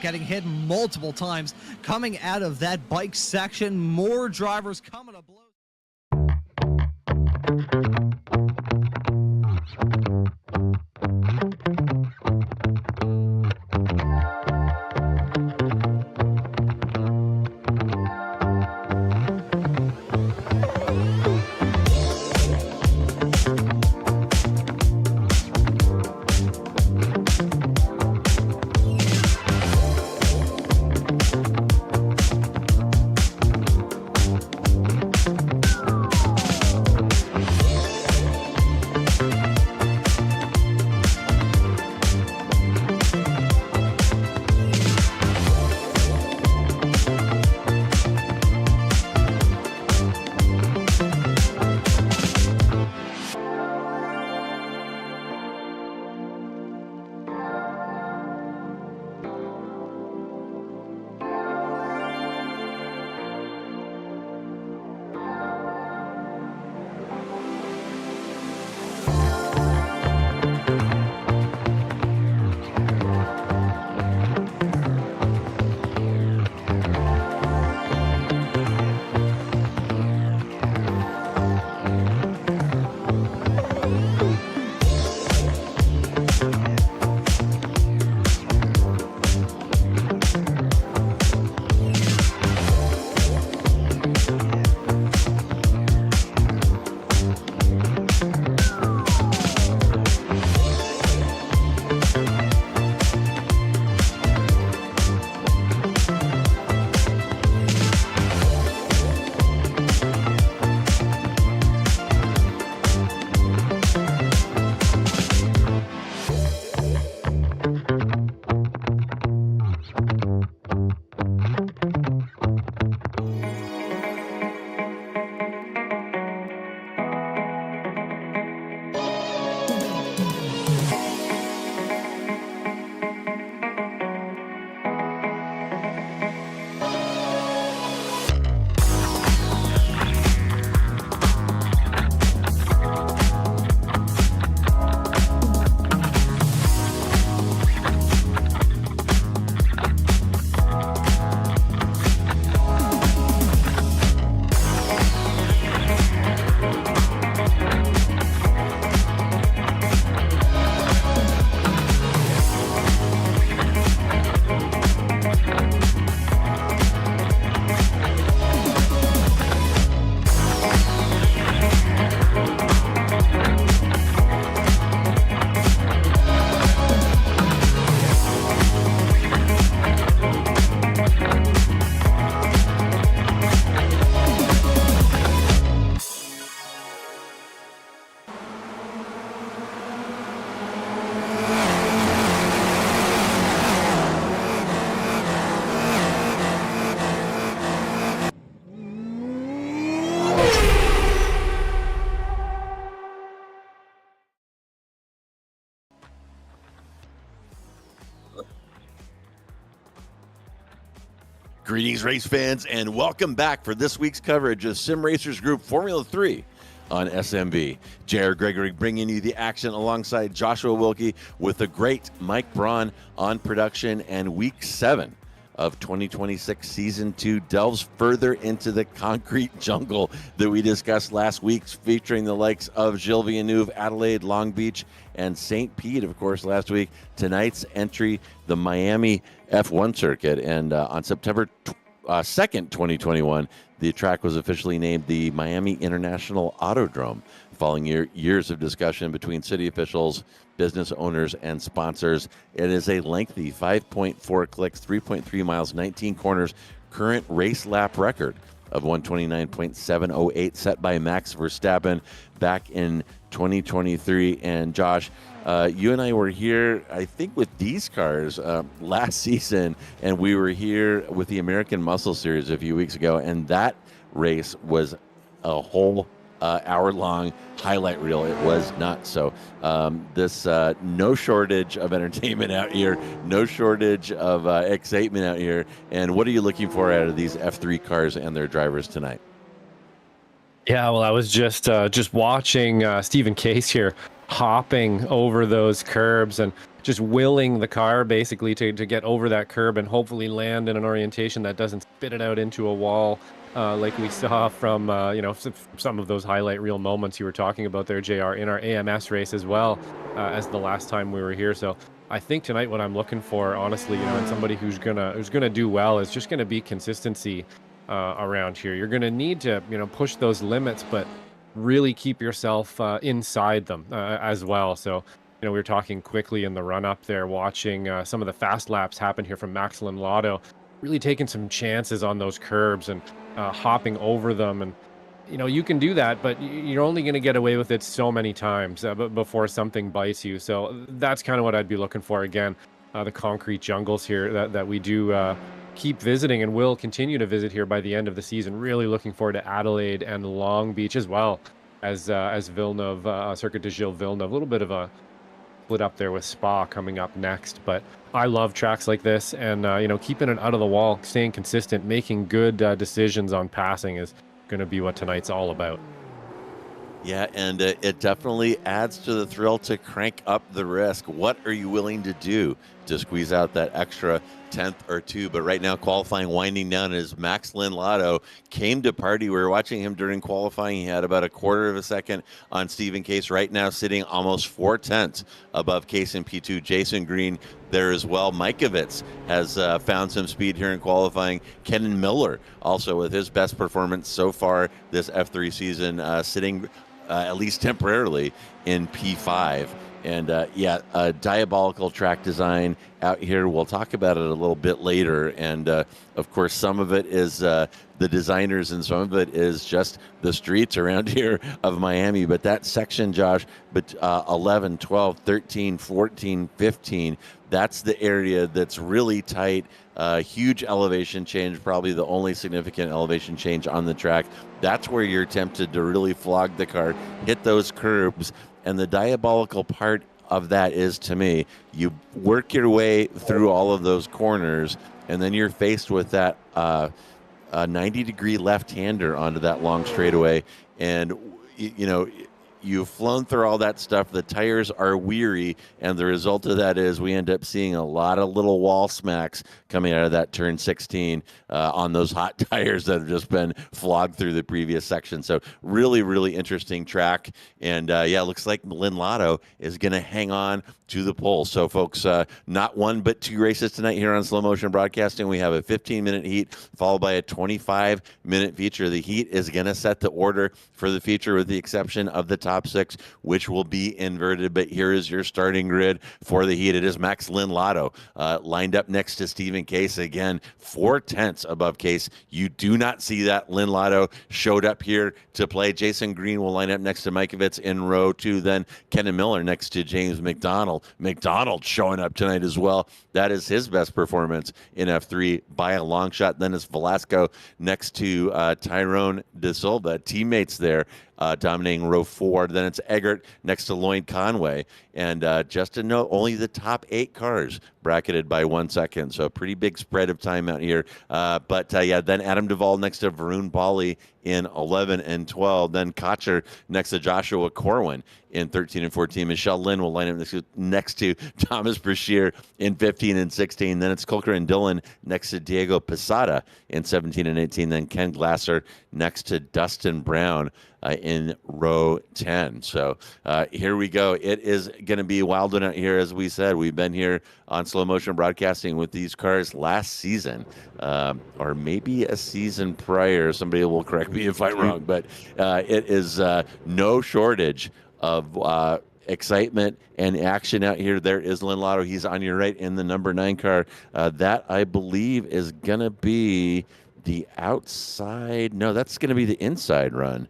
Getting hit multiple times coming out of that bike section. More drivers coming to blows. Greetings, race fans, and welcome back for this week's coverage of Sim Racers Group Formula 3 on SMB. JR Gregory bringing you the action alongside Joshua Wilkie with the great Mike Braun on production, and Week 7 of 2026 Season 2 delves further into the concrete jungle that we discussed last week, featuring the likes of Gilles Villeneuve, Adelaide, Long Beach, and St. Pete, of course, last week. Tonight's entry, the Miami F1 circuit, and on September 2nd, 2021, the track was officially named the Miami International Autodrome, following years of discussion between city officials, business owners, and sponsors. It is a lengthy 5.4 clicks, 3.3 miles, 19 corners, current race lap record of 129.708 set by Max Verstappen back in 2023. And Josh, you and I were here, I think, with these cars last season, and we were here with the American Muscle Series a few weeks ago, and that race was a whole hour-long highlight reel. It was nuts. So this no shortage of entertainment out here, no shortage of excitement out here. And what are you looking for out of these F3 cars and their drivers tonight? Yeah, well, I was just watching Stephen Case here hopping over those curbs and just willing the car basically to get over that curb and hopefully land in an orientation that doesn't spit it out into a wall, like we saw from some of those highlight reel moments you were talking about there, JR, in our AMS race as well as the last time we were here. So I think tonight what I'm looking for, honestly, and somebody who's gonna do well, is just gonna be consistency around here. You're gonna need to push those limits, but really keep yourself inside them as well. So we were talking quickly in the run up there, watching some of the fast laps happen here from Max Lotto, really taking some chances on those curbs and hopping over them. And you can do that, but you're only going to get away with it so many times before something bites you. So that's kind of what I'd be looking for. Again, the concrete jungles here that we do keep visiting and will continue to visit here by the end of the season. Really looking forward to Adelaide and Long Beach, as well as Villeneuve, Circuit de Gilles Villeneuve. A little bit of a split up there with Spa coming up next, but I love tracks like this, and keeping it out of the wall, staying consistent, making good decisions on passing is going to be what tonight's all about. Yeah, and it definitely adds to the thrill to crank up the risk. What are you willing to do to squeeze out that extra tenth or two? But right now, qualifying winding down as Max Lotto came to party. We were watching him during qualifying. He had about a quarter of a second on Stephen Case. Right now, sitting almost 4/10 above Case in P2. Jason Green there as well. Mikovits has found some speed here in qualifying. Kenan Miller also with his best performance so far this F3 season, sitting at least temporarily in P5. And diabolical track design out here. We'll talk about it a little bit later. And of course, some of it is the designers, and some of it is just the streets around here of Miami. But that section, Josh, but 11, 12, 13, 14, 15, that's the area that's really tight. Huge elevation change, probably the only significant elevation change on the track. That's where you're tempted to really flog the car, hit those curbs. And the diabolical part of that is, to me, you work your way through all of those corners, and then you're faced with that 90-degree left-hander onto that long straightaway. And, you've flown through all that stuff. The tires are weary, and the result of that is we end up seeing a lot of little wall smacks coming out of that turn 16 on those hot tires that have just been flogged through the previous section. So really, really interesting track. And it looks like Lotto is going to hang on to the pole. So folks, not one but two races tonight here on Slow Motion Broadcasting. We have a 15-minute heat followed by a 25-minute feature. The heat is going to set the order for the feature, with the exception of the top six, which will be inverted. But here is your starting grid for the heat. It is Max Lotto lined up next to Stephen Case. Again, 4/10 above Case. You do not see that. Lotto showed up here to play. Jason Green will line up next to Mikovits in row 2. Then Kenan Miller next to James McDonald. McDonald showing up tonight as well. That is his best performance in F3 by a long shot. Then it's Velasco next to Tyrone De Silva. Teammates there dominating row 4. Then it's Eggert next to Lloyd Conway. And just to note, only the top 8 cars bracketed by 1 second. So pretty big spread of time out here. Yeah, then Adam Duvall next to Varun Bali in 11 and 12. Then Cotcher next to Joshua Corwin in 13 and 14. Michelle Lynn will line up next to Thomas Brashear in 15 and 16. Then it's Colker and Dillon next to Diego Posada in 17 and 18. Then Ken Glasser next to Dustin Braun in row 10. So here we go. It is going to be a wild one out here. As we said, we've been here on Slow Motion Broadcasting with these cars last season, or maybe a season prior. Somebody will correct me if I'm wrong, but it is no shortage of excitement and action out here. There is Lynn Lotto. He's on your right in the number 9 car. That, I believe, is going to be the outside. No, that's going to be the inside run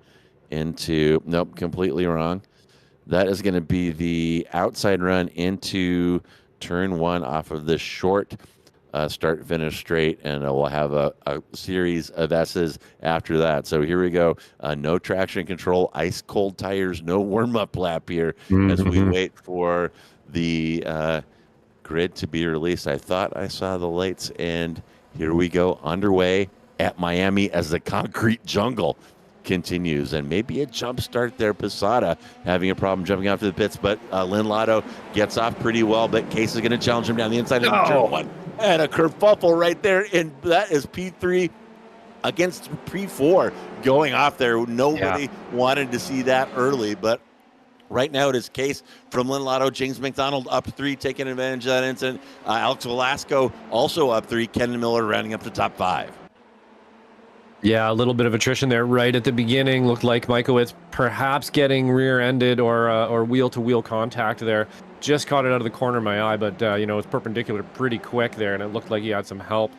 into, nope, completely wrong. That is going to be the outside run into turn 1 off of the short start finish straight, and we'll have a series of S's after that. So here we go. No traction control, ice cold tires, no warm-up lap here as we wait for the grid to be released. I thought I saw the lights, and here we go, underway at Miami as the concrete jungle continues, and maybe a jump start there. Posada having a problem jumping off to the pits, but Lynn Lotto gets off pretty well, but Case is going to challenge him down the inside of turn 1, and a kerfuffle right there, and that is P3 against P4 going off there. Nobody wanted to see that early, but right now it is Case from Lynn Lotto. James McDonald up 3, taking advantage of that incident. Alex Velasco also up 3. Kenan Miller rounding up the top 5. Yeah, a little bit of attrition there right at the beginning. Looked like Mikowitz perhaps getting rear-ended or wheel-to-wheel contact there. Just caught it out of the corner of my eye, but it was perpendicular pretty quick there, and it looked like he had some help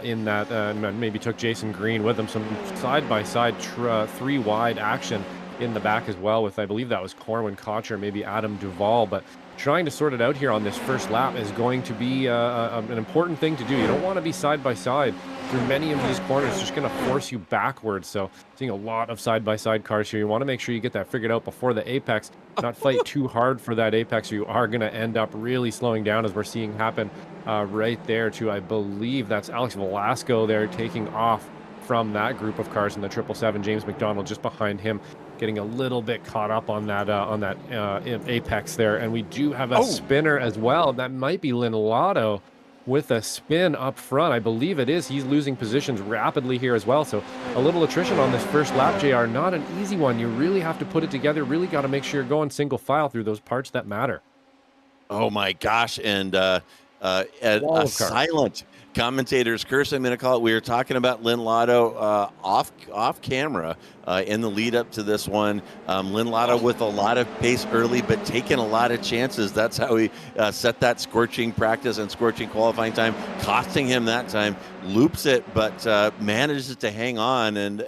in that. Maybe took Jason Green with him. Some side-by-side 3-wide action in the back as well with, I believe that was Corwin, Cotcher, maybe Adam Duvall, but trying to sort it out here on this first lap is going to be an important thing to do. You don't want to be side-by-side through many of these corners. It's just going to force you backwards. So seeing a lot of side-by-side cars here. You want to make sure you get that figured out before the apex, not fight too hard for that apex, or you are going to end up really slowing down, as we're seeing happen right there too. I believe that's Alex Velasco there taking off from that group of cars in the 777. James McDonald just behind him, getting a little bit caught up on that apex there. And we do have a spinner as well. That might be Lynn Lotto with a spin up front. I believe it is. He's losing positions rapidly here as well. So a little attrition on this first lap, JR. Not an easy one. You really have to put it together. Really got to make sure you're going single file through those parts that matter. Oh my gosh. And a silent commentator's curse, I'm going to call it. We were talking about Lynn Lotto off camera in the lead up to this one. Lynn Lotto with a lot of pace early, but taking a lot of chances. That's how he set that scorching practice and scorching qualifying time, costing him that time. Loops it, but manages to hang on, and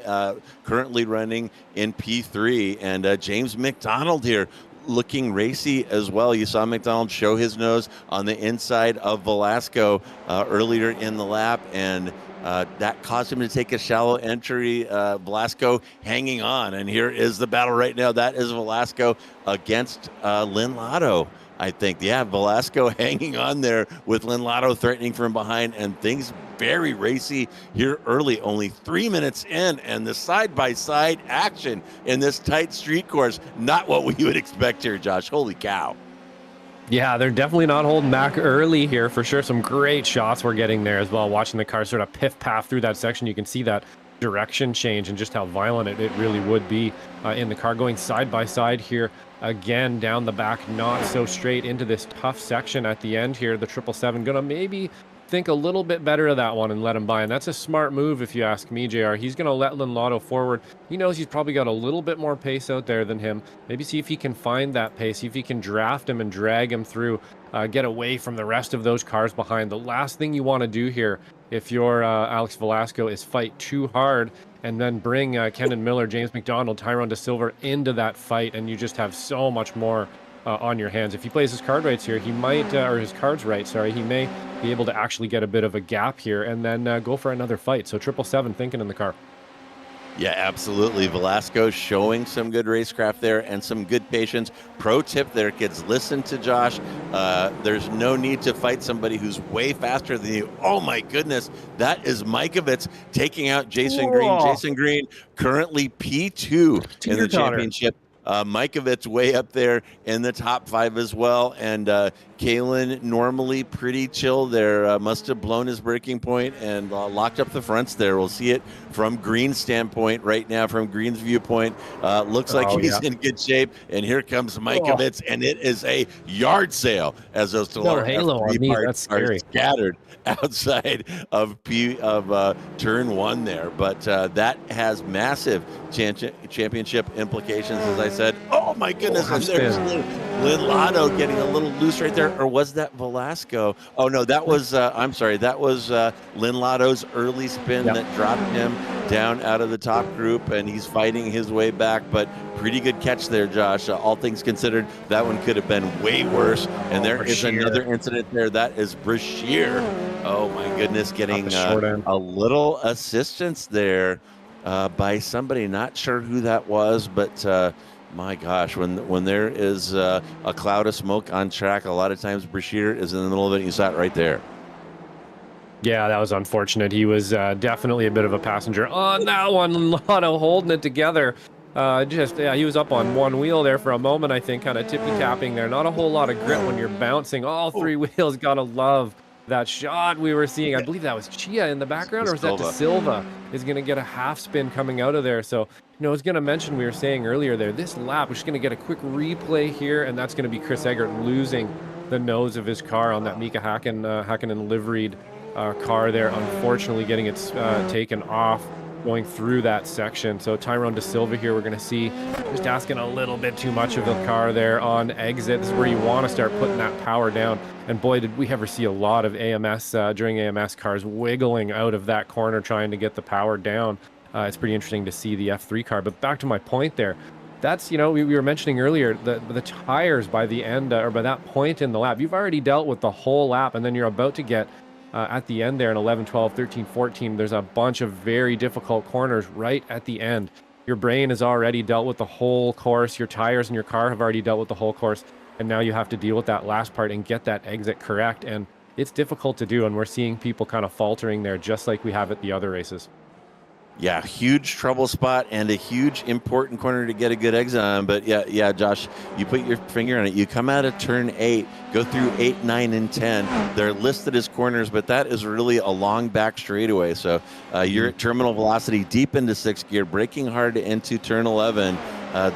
currently running in P3. And James McDonald here, looking racy as well. You saw McDonald show his nose on the inside of Velasco earlier in the lap, and that caused him to take a shallow entry. Velasco hanging on, and here is the battle right now. That is Velasco against Lynn Lotto, I think. Yeah, Velasco hanging on there with Lynn Lotto threatening from behind, and things very racy here early, only 3 minutes in, and the side-by-side action in this tight street course, not what we would expect here, Josh. Holy cow. Yeah, they're definitely not holding back early here for sure. Some great shots we're getting there as well. Watching the car sort of piff-paff through that section, you can see that direction change and just how violent it really would be in the car. Going side-by-side here again down the back, not so straight into this tough section at the end here. The 777 gonna maybe think a little bit better of that one and let him by, and that's a smart move if you ask me, JR. He's going to let Lynn Lotto forward. He knows he's probably got a little bit more pace out there than him. Maybe see if he can find that pace, see if he can draft him and drag him through, get away from the rest of those cars behind. The last thing you want to do here, if you're Alex Velasco, is fight too hard and then bring Kenan Miller, James McDonald, Tyrone De Silva into that fight, and you just have so much more on your hands. If he plays his card rights here, he might, or his cards right, sorry, he may be able to actually get a bit of a gap here and then go for another fight. So 777 thinking in the car. Yeah, absolutely. Velasco showing some good racecraft there and some good patience. Pro tip there, kids, listen to Josh. There's no need to fight somebody who's way faster than you. Oh my goodness, that is Mikovits taking out Jason Green. Whoa. Jason Green currently P2 in the Teeter-totter. championship. Mikovits way up there in the top 5 as well. And Kalen normally pretty chill there. Must have blown his breaking point and locked up the fronts there. We'll see it from Green's standpoint right now, from Green's viewpoint. Looks like he's in good shape. And here comes Mikovits, and it is a yard sale as those Stellar F3 parts are scattered outside of turn 1 there. But that has massive championship implications, as I said. Oh my goodness, and there's Lynn Lotto getting a little loose right there. Or was that Velasco? Oh no, that was I'm sorry, that was Lynn Lotto's early spin that dropped him down out of the top group, and he's fighting his way back. But pretty good catch there, Josh. All things considered, that one could have been way worse. And there is another incident there. That is Brashear. Oh my goodness, getting a little assistance there by somebody. Not sure who that was, but my gosh, when there is a cloud of smoke on track, a lot of times Brashear is in the middle of it. You saw it right there. Yeah, that was unfortunate. He was definitely a bit of a passenger on that one. Lotto holding it together. He was up on one wheel there for a moment, I think, kind of tippy-tapping there. Not a whole lot of grip when you're bouncing. All 3 wheels. Gotta love that shot we were seeing. I believe that was Chia in the background, or was that De Silva is going to get a half spin coming out of there. So, I was going to mention, we were saying earlier there, this lap, we're just going to get a quick replay here, and that's going to be Chris Eggert losing the nose of his car on that Mika Hakkinen liveried car there, unfortunately getting it taken off going through that section. So Tyrone De Silva here, we're going to see just asking a little bit too much of the car there on exit. This is where you want to start putting that power down. And boy, did we ever see a lot of AMS during AMS cars wiggling out of that corner trying to get the power down. It's pretty interesting to see the F3 car. But back to my point there, that's, we were mentioning earlier, the tires by the end, or by that point in the lap, you've already dealt with the whole lap, and then you're about to get at the end there in 11, 12, 13, 14, there's a bunch of very difficult corners right at the end. Your brain has already dealt with the whole course. Your tires and your car have already dealt with the whole course. And now you have to deal with that last part and get that exit correct. And it's difficult to do. And we're seeing people kind of faltering there, just like we have at the other races. Yeah, huge trouble spot and a huge important corner to get a good exit on. But yeah, Josh, you put your finger on it. You come out of turn 8, go through 8, 9, and 10. They're listed as corners, but that is really a long back straightaway. So you're at terminal velocity deep into 6th gear, braking hard into turn 11.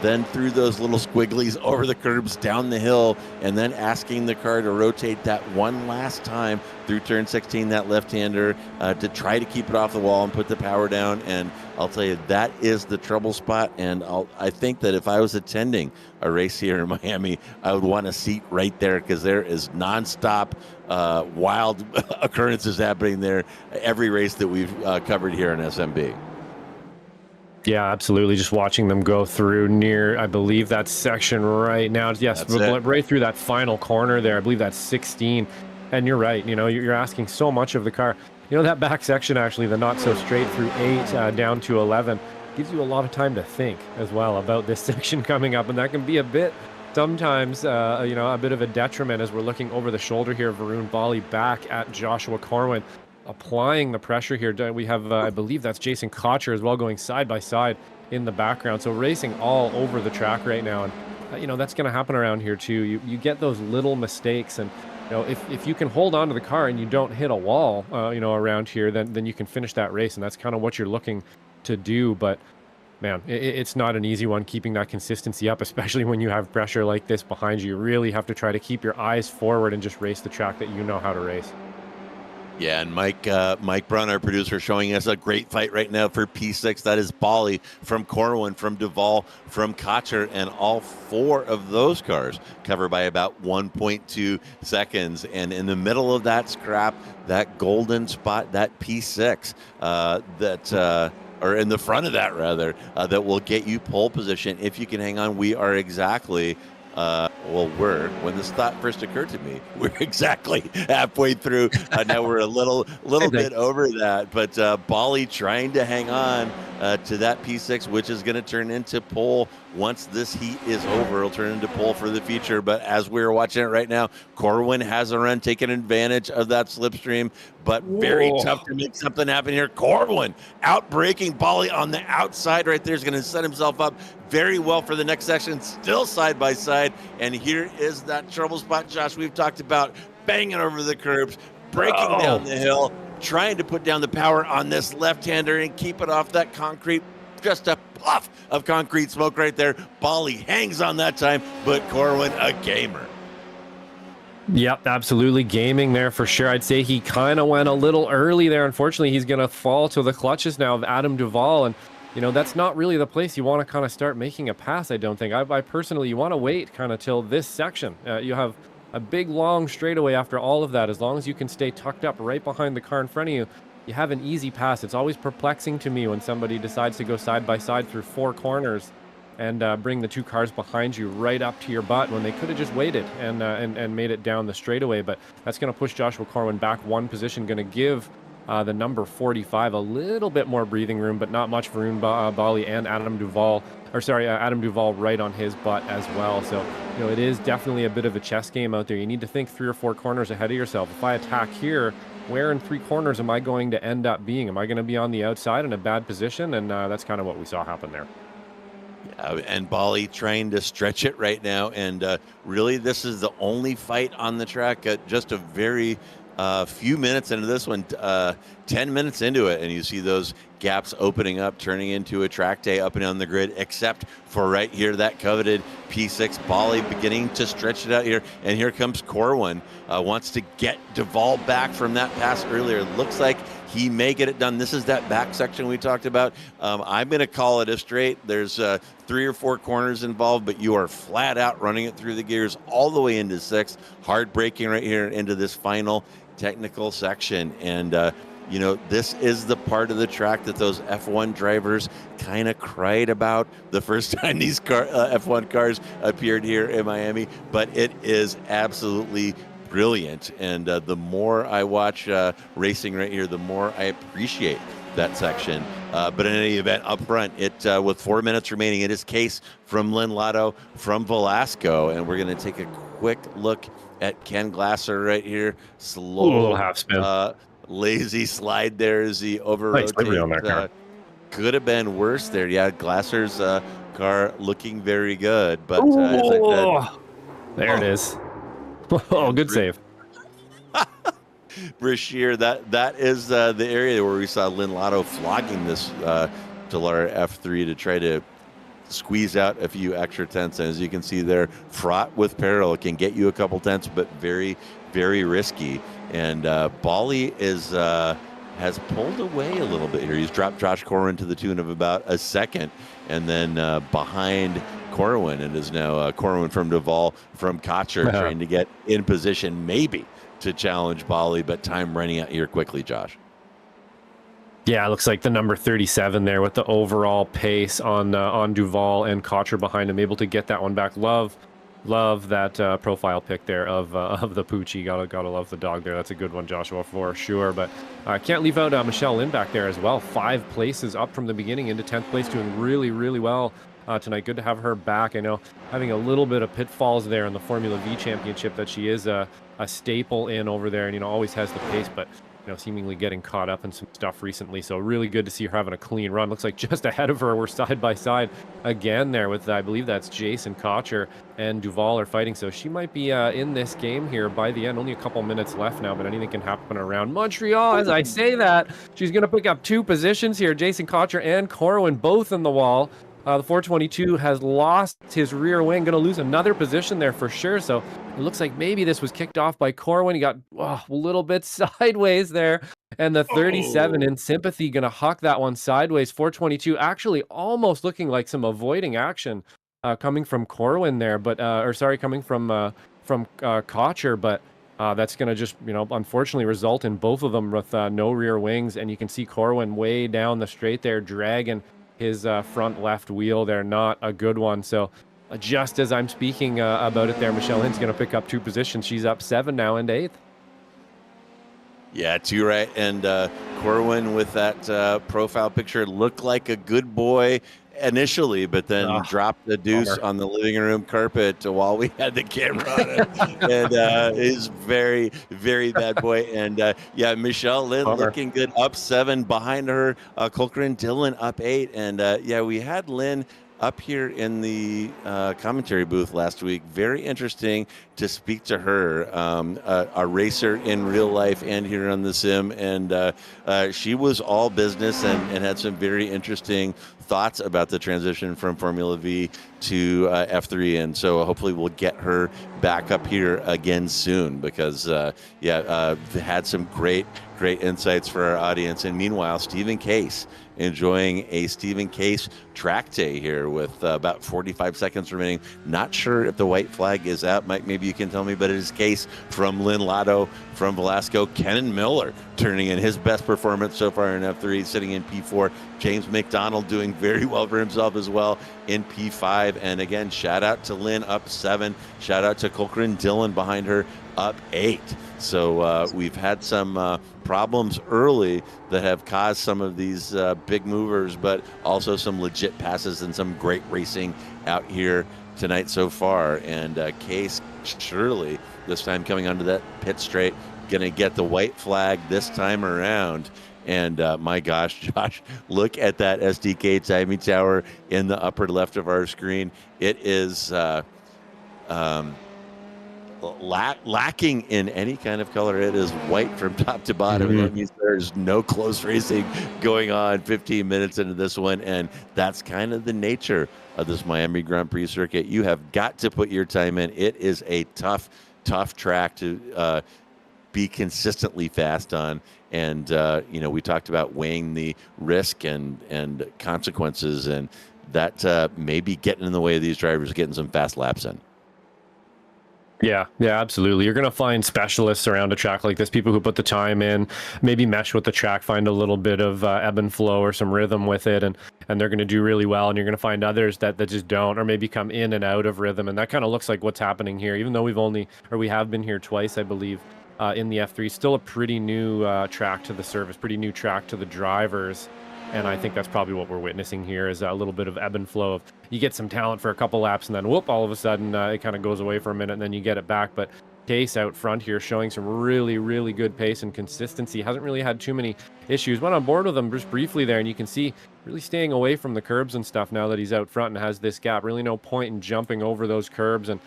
Then through those little squigglies over the curbs, down the hill, and then asking the car to rotate that one last time through turn 16, that left-hander, to try to keep it off the wall and put the power down. And I'll tell you, that is the trouble spot. And I think that if I was attending a race here in Miami, I would want a seat right there, because there is nonstop wild occurrences happening there every race that we've covered here in SMB. Yeah, absolutely. Just watching them go through near, I believe, that section right now. Yes, right through that final corner there. I believe that's 16. And you're right. You're asking so much of the car. That back section, actually, the not so straight through 8 down to 11, gives you a lot of time to think as well about this section coming up. And that can be a bit, sometimes, a bit of a detriment as we're looking over the shoulder here. Varun Bali back at Joshua Corwin, applying the pressure here. We have, I believe that's Jason Cotcher as well, going side by side in the background. So racing all over the track right now. And, that's going to happen around here too. You get those little mistakes, and, if you can hold on to the car and you don't hit a wall, around here, then you can finish that race. And that's kind of what you're looking to do. But man, it's not an easy one, keeping that consistency up, especially when you have pressure like this behind you. You really have to try to keep your eyes forward and just race the track that you know how to race. Yeah, and Mike Braun, our producer, showing us a great fight right now for P6. That is Bali from Corwin, from Duvall, from Cotcher, and all 4 of those cars cover by about 1.2 seconds. And in the middle of that scrap, that golden spot, that P6, or in the front of that, rather, that will get you pole position if you can hang on. We are exactly... when this thought first occurred to me, we're exactly halfway through. Now we're a little bit over that, but Bali trying to hang on to that P6, which is going to turn into pole once this heat is over. It'll turn into pole for the future. But as we're watching it right now, Corwin has a run, taking advantage of that slipstream, but very tough to make something happen here. Corwin outbraking Bali on the outside right there is going to set himself up very well for the next section, still side by side. And here is that trouble spot, Josh, we've talked about, banging over the curbs, breaking down the hill, trying to put down the power on this left-hander and keep it off that concrete. Just a puff of concrete smoke right there. Bali hangs on that time, but Corwin a gamer. Yep, absolutely gaming there for sure. I'd say he kind of went a little early there. Unfortunately, he's going to fall to the clutches now of Adam Duvall, and that's not really the place you want to kind of start making a pass, I don't think. I personally, you want to wait kind of till this section. You have a big, long straightaway after all of that. As long as you can stay tucked up right behind the car in front of you, you have an easy pass. It's always perplexing to me when somebody decides to go side by side through 4 corners and bring the 2 cars behind you right up to your butt when they could have just waited and made it down the straightaway. But that's going to push Joshua Corwin back 1 position, going to give the number 45 a little bit more breathing room, but not much room. Bali and Adam Duvall right on his butt as well. So, it is definitely a bit of a chess game out there. You need to think 3 or 4 corners ahead of yourself. If I attack here, where in 3 corners am I going to end up being? Am I going to be on the outside in a bad position? And that's kind of what we saw happen there. Yeah, and Bali trying to stretch it right now. And really, this is the only fight on the track. Just a very few minutes into this one, 10 minutes into it, and you see those gaps opening up, turning into a track day up and down the grid, except for right here, that coveted P6. Bali beginning to stretch it out here, and here comes Corwin. Wants to get Duvall back from that pass earlier. Looks like he may get it done. This is that back section we talked about. I'm going to call it a straight. There's 3 or 4 corners involved, but you are flat out running it through the gears all the way into 6. Hard braking right here into this final technical section. And this is the part of the track that those F1 drivers kind of cried about the first time these F1 cars appeared here in Miami, but it is absolutely brilliant. And the more I watch racing right here, the more I appreciate that section. But in any event, up front, with 4 minutes remaining, it is Case from Lynn Lotto from Velasco, and we're going to take a quick look at Ken Glasser right here. Slow, little half spin. Lazy slide there as he over-rotates. Could have been worse there. Yeah, Glasser's car looking very good, but as I said, there it is. Oh, good save. Brashear, that is the area where we saw Lynn Lotto flogging this Dallara F3 to try to squeeze out a few extra tenths. And as you can see there, fraught with peril. It can get you a couple tenths, but very, very risky. And Bali has pulled away a little bit here. He's dropped Josh Corwin to the tune of about a second, and then behind Corwin, and is now Corwin from Duvall from Cotcher trying to get in position maybe to challenge Bali, but time running out here quickly, Josh. Yeah, it looks like the number 37 there with the overall pace on Duvall and Cotcher behind him, able to get that one back. Love that profile pic there of the Poochie. Gotta love the dog there. That's a good one, Joshua, for sure. But I can't leave out Michelle Lynn back there as well. 5 places up from the beginning into 10th place, doing really, really well tonight. Good to have her back. I know having a little bit of pitfalls there in the Formula V Championship that she is a staple in over there, and always has the pace, but seemingly getting caught up in some stuff recently. So really good to see her having a clean run. Looks like just ahead of her, we're side by side again there with, I believe that's Jason Cotcher and Duvall are fighting. So she might be in this game here by the end. Only a couple minutes left now, but anything can happen around Montreal. As I say that, she's going to pick up 2 positions here. Jason Cotcher and Corwin both in the wall. The 422 has lost his rear wing, going to lose another position there for sure. So it looks like maybe this was kicked off by Corwin. He got a little bit sideways there. And the 37 in sympathy going to huck that one sideways. 422 actually almost looking like some avoiding action coming from Corwin there, but coming from Cotcher, but that's going to just, unfortunately result in both of them with no rear wings. And you can see Corwin way down the straight there, dragging his front left wheel there. Not a good one. So just as I'm speaking about it there, Michelle Lynn's going to pick up 2 positions. She's up 7 now into 8th. Yeah, too right. And Corwin with that profile picture looked like a good boy initially, but then Ah, dropped the deuce bummer. on the living room carpet while we had the camera on it. And is very, very bad boy. And yeah, Michelle Lynn Bummer. looking good, up 7 behind her. Colquhoun Dillon up 8. And yeah, we had Lynn up here in the commentary booth last week. Very interesting to speak to her, a racer in real life and here on the sim. And she was all business and had some very interesting thoughts about the transition from Formula V to F3. And so hopefully we'll get her back up here again soon because, had some great insights for our audience. And meanwhile, Stephen Case enjoying a Stephen Case track day here with about 45 seconds remaining. Not sure if the white flag is out. Mike, maybe you can tell me, but it is Case from Lynn Lotto from Velasco. Kenan Miller turning in his best performance so far in F3, sitting in P4. James McDonald doing very well for himself as well in P5. And again, shout out to Lynn up 7. Shout out to Colquhoun Dillon behind her up 8. So we've had some problems early that have caused some of these big movers, but also some legit passes and some great racing out here tonight so far. And Case surely this time coming onto that pit straight, going to get the white flag this time around. And my gosh, Josh, look at that SDK timing tower in the upper left of our screen. It is lacking in any kind of color. It is white from top to bottom. And that means there's no close racing going on 15 minutes into this one. And that's kind of the nature of this Miami Grand Prix circuit. You have got to put your time in. It is a tough track to be consistently fast on. And, we talked about weighing the risk and consequences, and that may be getting in the way of these drivers getting some fast laps in. Yeah, absolutely. You're going to find specialists around a track like this, people who put the time in, maybe mesh with the track, find a little bit of ebb and flow or some rhythm with it, and they're going to do really well. And you're going to find others that just don't, or maybe come in and out of rhythm. And that kind of looks like what's happening here, even though we have been here twice, I believe, in the F3. Still a pretty new track to the service, pretty new track to the drivers. And I think that's probably what we're witnessing here is a little bit of ebb and flow of you get some talent for a couple laps and then whoop, all of a sudden it kind of goes away for a minute and then you get it back. But Case out front here showing some really, really good pace and consistency. Hasn't really had too many issues. Went on board with him just briefly there, and you can see really staying away from the curbs and stuff now that he's out front and has this gap. Really no point in jumping over those curbs. And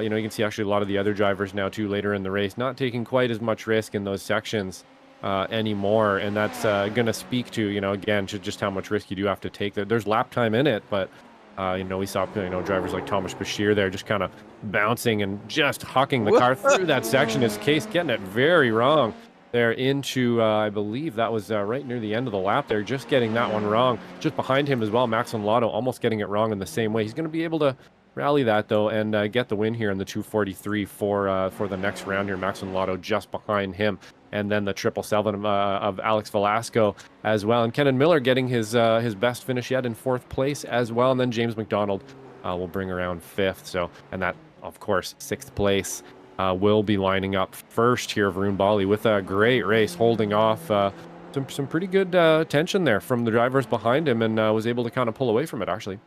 you can see actually a lot of the other drivers now too later in the race not taking quite as much risk in those sections anymore, and that's going to speak to again to just how much risk you do have to take. There's lap time in it, but we saw drivers like Thomas Bashir there just kind of bouncing and just hucking the car through that section. His Case getting it very wrong there into I believe that was right near the end of the lap there, just getting that one wrong. Just behind him as well, Max Lotto almost getting it wrong in the same way. He's going to be able to rally that though and get the win here in the 243 for the next round here. Max Lotto just behind him, and then the 777 of Alex Velasco as well, and Kenan Miller getting his best finish yet in 4th place as well, and then James McDonald will bring around 5th. So, and that of course 6th place will be lining up first here of Varun Bali with a great race, holding off some pretty good tension there from the drivers behind him, and was able to kind of pull away from it actually.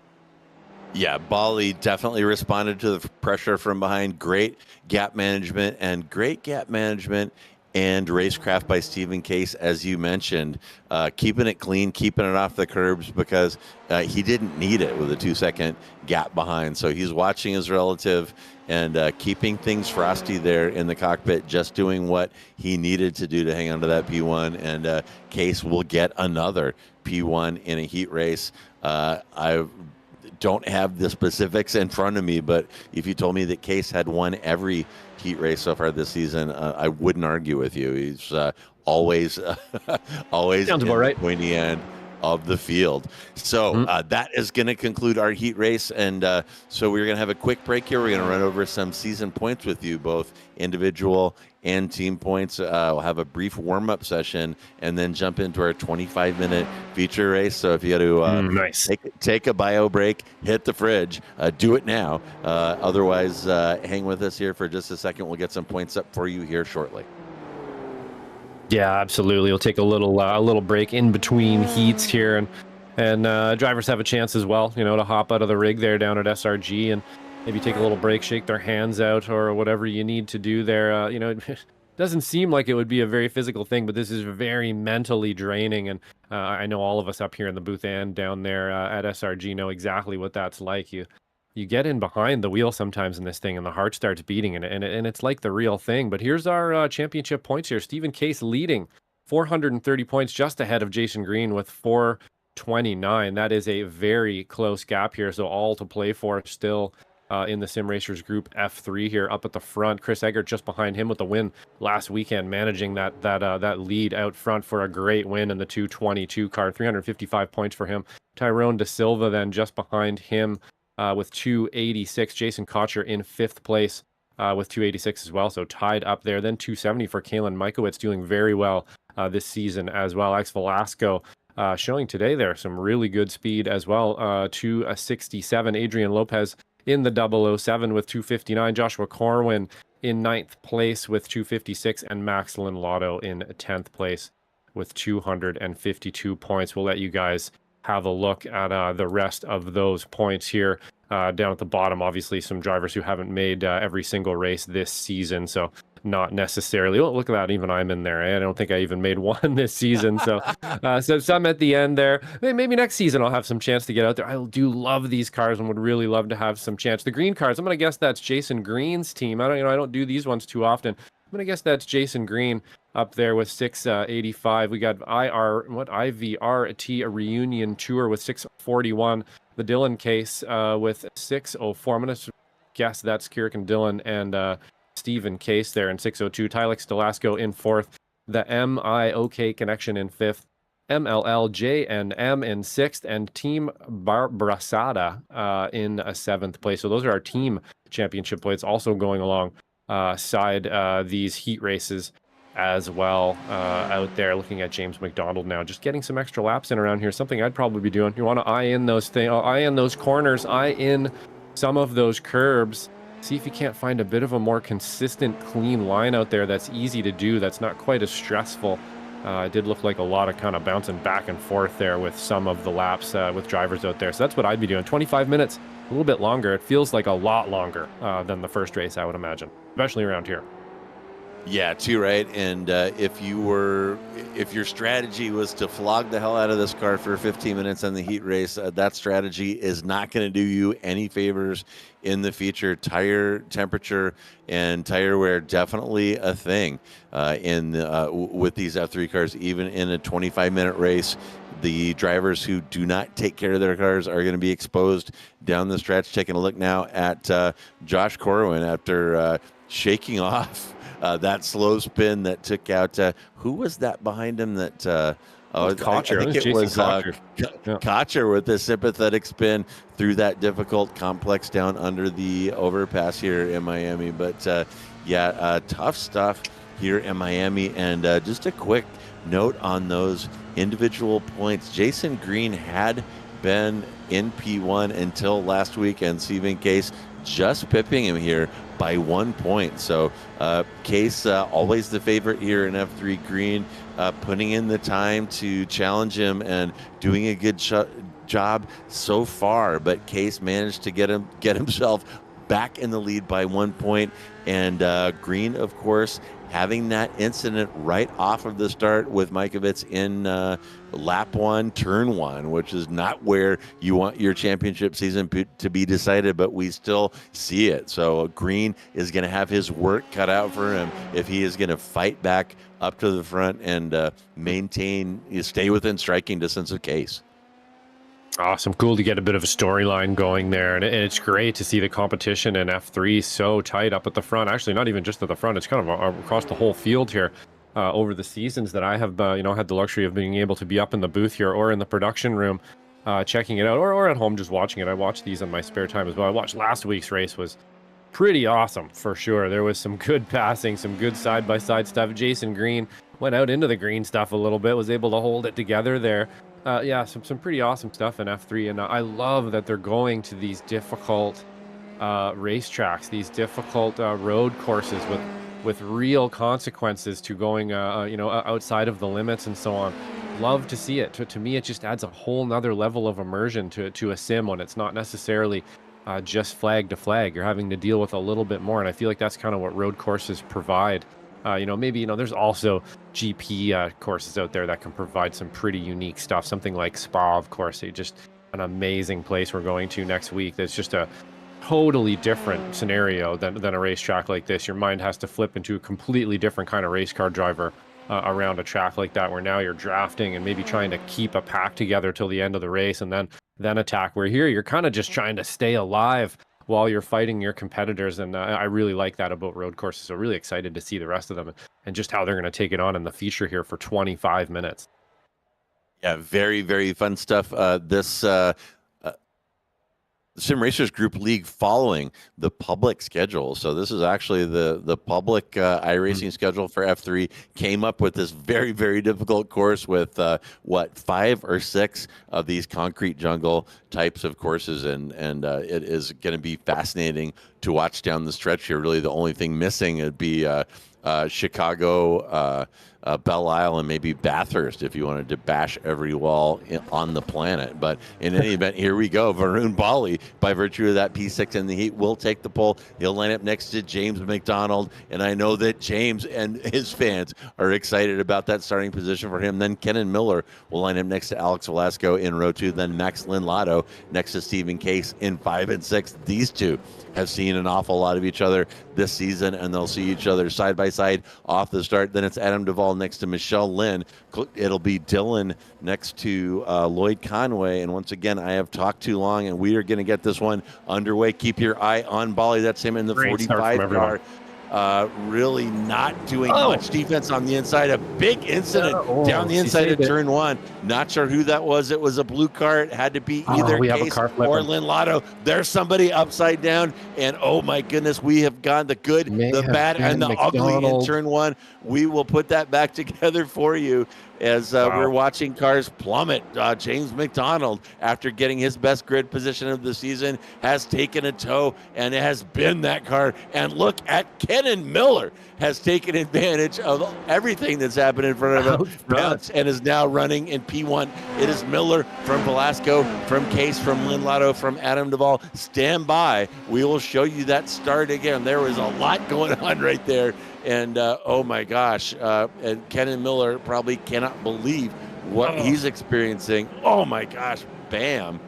Yeah, Bali definitely responded to the pressure from behind. Great gap management and racecraft by Stephen Case, as you mentioned, keeping it clean, keeping it off the curbs because he didn't need it with a 2-second gap behind. So he's watching his relative and keeping things frosty there in the cockpit, just doing what he needed to do to hang on to that P1. And Case will get another P1 in a heat race. I don't have the specifics in front of me, but if you told me that Case had won every heat race so far this season, I wouldn't argue with you. He's always Sounds about right. The pointy end of the field. So that is going to conclude our heat race, and so we're going to have a quick break here. We're going to run over some season points with you, both individual and team points. We'll have a brief warm-up session and then jump into our 25-minute feature race. So if you got to take a bio break, hit the fridge, do it now. Otherwise, hang with us here for just a second. We'll get some points up for you here shortly. Yeah, absolutely. We'll take a little break in between heats here, and drivers have a chance as well, to hop out of the rig there down at SRG and maybe take a little break, shake their hands out, or whatever you need to do there. It doesn't seem like it would be a very physical thing, but this is very mentally draining, and I know all of us up here in the booth and down there at SRG know exactly what that's like. You get in behind the wheel sometimes in this thing, and the heart starts beating, and it's like the real thing. But here's our championship points here. Stephen Case leading 430 points, just ahead of Jason Green with 429. That is a very close gap here, so all to play for still in the Sim Racers Group F3 here up at the front. Chris Eggert just behind him with the win last weekend, managing that lead out front for a great win in the 222 car. 355 points for him. Tyrone De Silva then just behind him with 286. Jason Cotcher in 5th place with 286 as well, so tied up there. Then 270 for Kalen Mikowitz, doing very well this season as well. Alex Velasco showing today there some really good speed as well. 267. Adrian Lopez in the 007 with 259. Joshua Corwin in 9th place with 256, and Max Lotto in 10th place with 252 points. We'll let you guys have a look at the rest of those points here down at the bottom. Obviously, some drivers who haven't made every single race this season, so not necessarily. Oh, look at that, even I'm in there. I don't think I even made one this season, so so some at the end there. Maybe next season I'll have some chance to get out there. I do love these cars and would really love to have some chance. The green cars, I'm gonna guess that's Jason Green's team. I don't do these ones too often. I'm gonna guess that's Jason Green up there with 685. We got IVRT, a reunion tour with 641. The Dillon case with 604. I'm gonna guess that's Kirik and Dillon and Stephen Case there in 602. Tylex Delasco in 4th. The MIOK connection in 5th. MLLJ and M in 6th, and Team Brasada in a 7th place. So those are our team championship plates, also going along side these heat races as well out there. Looking at James McDonald now, just getting some extra laps in around here. Something I'd probably be doing. You want to eye in those corners, eye in some of those curbs. See if you can't find a bit of a more consistent, clean line out there that's easy to do, that's not quite as stressful. It did look like a lot of kind of bouncing back and forth there with some of the laps with drivers out there. So that's what I'd be doing. 25 minutes, a little bit longer. It feels like a lot longer than the first race, I would imagine, especially around here. Yeah, too right. And if your strategy was to flog the hell out of this car for 15 minutes on the heat race, that strategy is not going to do you any favors in the future. Tire temperature and tire wear definitely a thing with these F3 cars. Even in a 25-minute race, the drivers who do not take care of their cars are going to be exposed down the stretch. Taking a look now at Josh Corwin after shaking off that slow spin that took out who was that behind him? Cotcher. I think it was Cotcher with a sympathetic spin through that difficult complex down under the overpass here in Miami. But tough stuff here in Miami. And just a quick note on those individual points. Jason Green had been in P1 until last week, and Stephen Case just pipping him here by 1 point. So Case always the favorite here in F3 Green, putting in the time to challenge him and doing a good job so far. But Case managed to get himself back in the lead by 1 point. And Green, of course, having that incident right off of the start with Mikovits in lap 1, turn 1, which is not where you want your championship season to be decided, but we still see it. So Green is going to have his work cut out for him if he is going to fight back up to the front and stay within striking distance of Case. Awesome. Cool to get a bit of a storyline going there. And it's great to see the competition in F3 so tight up at the front. Actually, not even just at the front. It's kind of across the whole field here over the seasons that I have had the luxury of being able to be up in the booth here or in the production room checking it out, or at home just watching it. I watch these in my spare time as well. I watched last week's race. Was pretty awesome for sure. There was some good passing, some good side-by-side stuff. Jason Green went out into the green stuff a little bit, was able to hold it together there. Some pretty awesome stuff in F3, and I love that they're going to these difficult racetracks, these difficult road courses with with real consequences to going, outside of the limits and so on. Love to see it. To me, it just adds a whole nother level of immersion to a sim when it's not necessarily just flag to flag. You're having to deal with a little bit more, and I feel like that's kind of what road courses provide. Maybe there's also GP courses out there that can provide some pretty unique stuff. Something like Spa, of course, just an amazing place we're going to next week. That's just a totally different scenario than a racetrack like this. Your mind has to flip into a completely different kind of race car driver around a track like that, where now you're drafting and maybe trying to keep a pack together till the end of the race and then attack. Where here you're kind of just trying to stay alive while you're fighting your competitors, and I really like that about road courses. So really excited to see the rest of them and just how they're going to take it on in the feature here for 25 minutes. Yeah, very, very fun stuff. This Sim Racers Group League following the public schedule. So this is actually the public iRacing schedule for F3. Came up with this very, very difficult course with 5 or 6 of these concrete jungle types of courses, and it is going to be fascinating to watch down the stretch here. Really, the only thing missing would be Chicago, Belle Isle, and maybe Bathurst if you wanted to bash every wall on the planet. But in any event, here we go. Varun Bali, by virtue of that P6 in the heat, will take the pole. He'll line up next to James McDonald, and I know that James and his fans are excited about that starting position for him. Then Kenan Miller will line up next to Alex Velasco in row 2. Then Max Lynn-Lotto next to Stephen Case in 5 and 6. These two have seen an awful lot of each other this season, and they'll see each other side by side off the start. Then it's Adam Duvall next to Michelle Lynn. It'll be Dylan next to Lloyd Conway. And once again, I have talked too long, and we are going to get this one underway. Keep your eye on Bali. That's him in the 45 car. Really not doing much defense on the inside. A big incident down the inside of turn 1. Not sure who that was. It was a blue car. It had to be either Case or Lynn Lotto. There's somebody upside down, and oh my goodness, we have gone the good, the bad, and the ugly in turn 1. We will put that back together for you as we're watching cars plummet. James McDonald, after getting his best grid position of the season, has taken a tow, and it has been that car. And look at Kenan Miller, has taken advantage of everything that's happened in front of him, bounce, and is now running in P1. It is Miller from Velasco, from Case, from Lynn Lotto, from Adam Duvall. Stand by. We will show you that start again. There was a lot going on right there. And oh my gosh, and Kenan Miller probably cannot believe what he's experiencing. Oh my gosh, bam.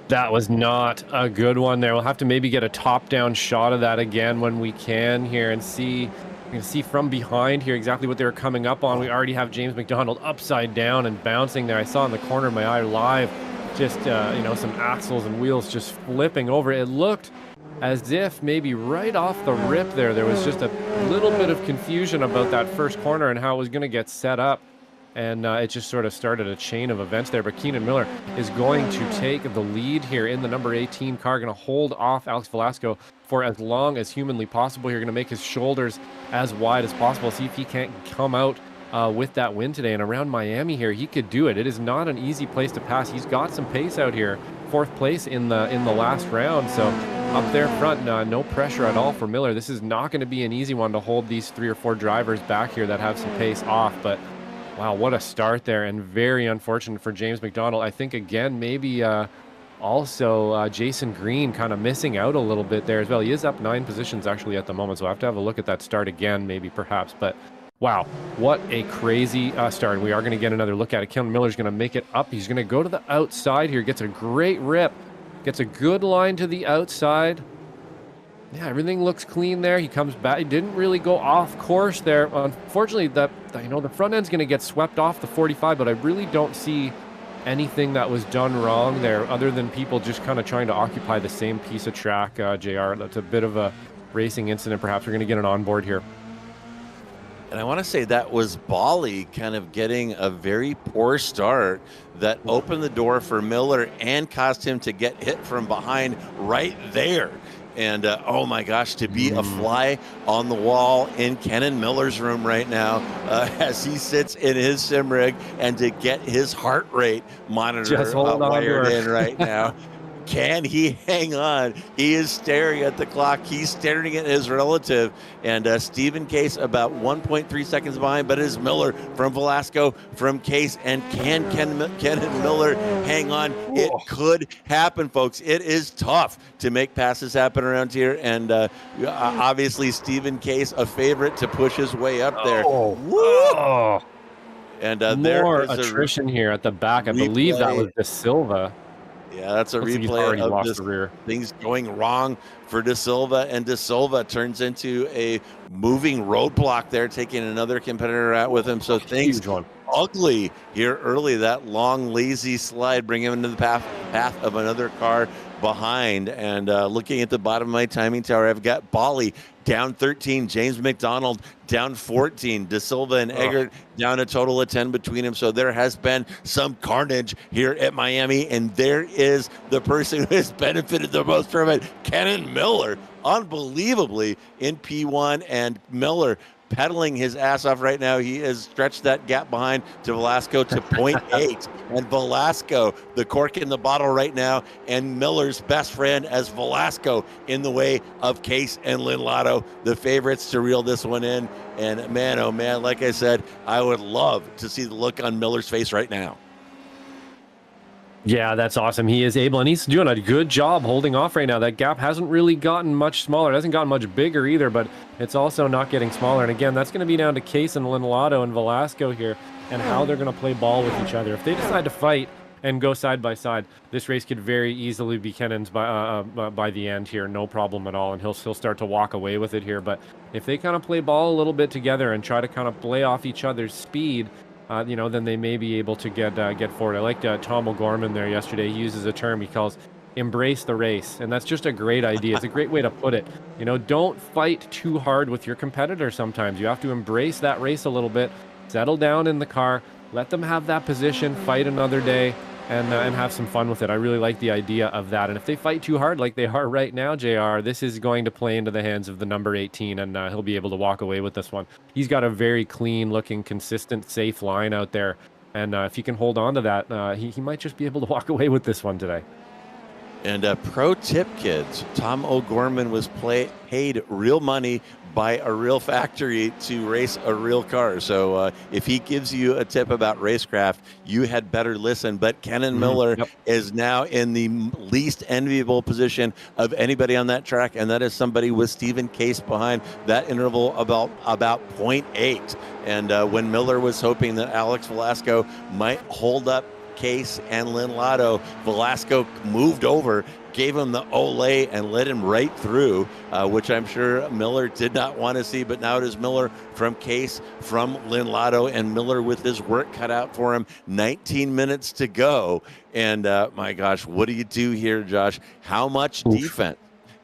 That was not a good one there. We'll have to maybe get a top-down shot of that again when we can here and see. You can see from behind here exactly what they were coming up on. We already have James McDonald upside down and bouncing there. I saw in the corner of my eye live just, some axles and wheels just flipping over. It looked as if maybe right off the rip there was just a little bit of confusion about that first corner and how it was going to get set up. And it just sort of started a chain of events there. But Kenan Miller is going to take the lead here in the number 18 car, going to hold off Alex Velasco for as long as humanly possible. You're going to make his shoulders as wide as possible, see if he can't come out with that win today. And around Miami here, he could do it. It is not an easy place to pass. He's got some pace out here. 4th place in the last round. So up there front, no pressure at all for Miller. This is not going to be an easy one to hold these 3 or 4 drivers back here that have some pace off. But wow, what a start there, and very unfortunate for James McDonald. I think, again, maybe also Jason Green kind of missing out a little bit there as well. He is up 9 positions actually at the moment, so I'll have a look at that start again, maybe perhaps. But wow, what a crazy start. We are going to get another look at it. Kenan Miller's going to make it up. He's going to go to the outside here, gets a great rip, gets a good line to the outside. Yeah, everything looks clean there. He comes back. He didn't really go off course there. Unfortunately, the front end's going to get swept off the 45, but I really don't see anything that was done wrong there other than people just kind of trying to occupy the same piece of track, JR. That's a bit of a racing incident. Perhaps we're going to get an onboard here. And I want to say that was Bali kind of getting a very poor start that opened the door for Miller and caused him to get hit from behind right there. And oh my gosh, to be a fly on the wall in Kenan Miller's room right now as he sits in his sim rig, and to get his heart rate monitor wired in right now. Can he hang on? He is staring at the clock. He's staring at his relative. And Stephen Case about 1.3 seconds behind, but it is Miller from Velasco from Case. And can Kenan Miller hang on? It could happen, folks. It is tough to make passes happen around here. And obviously, Stephen Case, a favorite to push his way up there. And more attrition here at the back. I believe that was De Silva. Yeah, that's a replay of this, things going wrong for De Silva, and De Silva turns into a moving roadblock there, taking another competitor out with him. So things ugly here early. That long, lazy slide bring him into the path of another car behind. And looking at the bottom of my timing tower, I've got Bali down 13, James McDonald down 14, De Silva and Eggert down a total of 10 between them. So there has been some carnage here at Miami, and there is the person who has benefited the most from it, Kenan Miller, unbelievably in P1, and Miller pedaling his ass off right now. He has stretched that gap behind to Velasco to 0.8. And Velasco, the cork in the bottle right now, and Miller's best friend as Velasco in the way of Case and Lynn Lotto, the favorites to reel this one in. And man, oh man, like I said, I would love to see the look on Miller's face right now. Yeah, that's awesome. He is able, and he's doing a good job holding off right now. That gap hasn't really gotten much smaller. It hasn't gotten much bigger either, but it's also not getting smaller. And again, that's going to be down to Case and Linlotto and Velasco here and how they're going to play ball with each other. If they decide to fight and go side by side, this race could very easily be Kenan's by the end here. No problem at all, and he'll start to walk away with it here. But if they kind of play ball a little bit together and try to kind of play off each other's speed, then they may be able to get forward. I liked Tom O'Gorman there yesterday. He uses a term he calls embrace the race, and that's just a great idea. It's a great way to put it. Don't fight too hard with your competitor sometimes. You have to embrace that race a little bit, settle down in the car, let them have that position, fight another day, and have some fun with it. I really like the idea of that. And if they fight too hard like they are right now, JR, this is going to play into the hands of the number 18, and he'll be able to walk away with this one. He's got a very clean-looking, consistent, safe line out there. And if he can hold on to that, he might just be able to walk away with this one today. And pro tip, kids, Tom O'Gorman was paid real money by a real factory to race a real car. So if he gives you a tip about racecraft, you had better listen. But Kenan Miller is now in the least enviable position of anybody on that track, and that is somebody with Stephen Case behind that interval about 0.8. And when Miller was hoping that Alex Velasco might hold up Case and Lynn Lotto, Velasco moved over, gave him the Olay, and led him right through, which I'm sure Miller did not want to see. But now it is Miller from Case, from Lynn Lotto, and Miller with his work cut out for him. 19 minutes to go. And my gosh, what do you do here, Josh? How much defense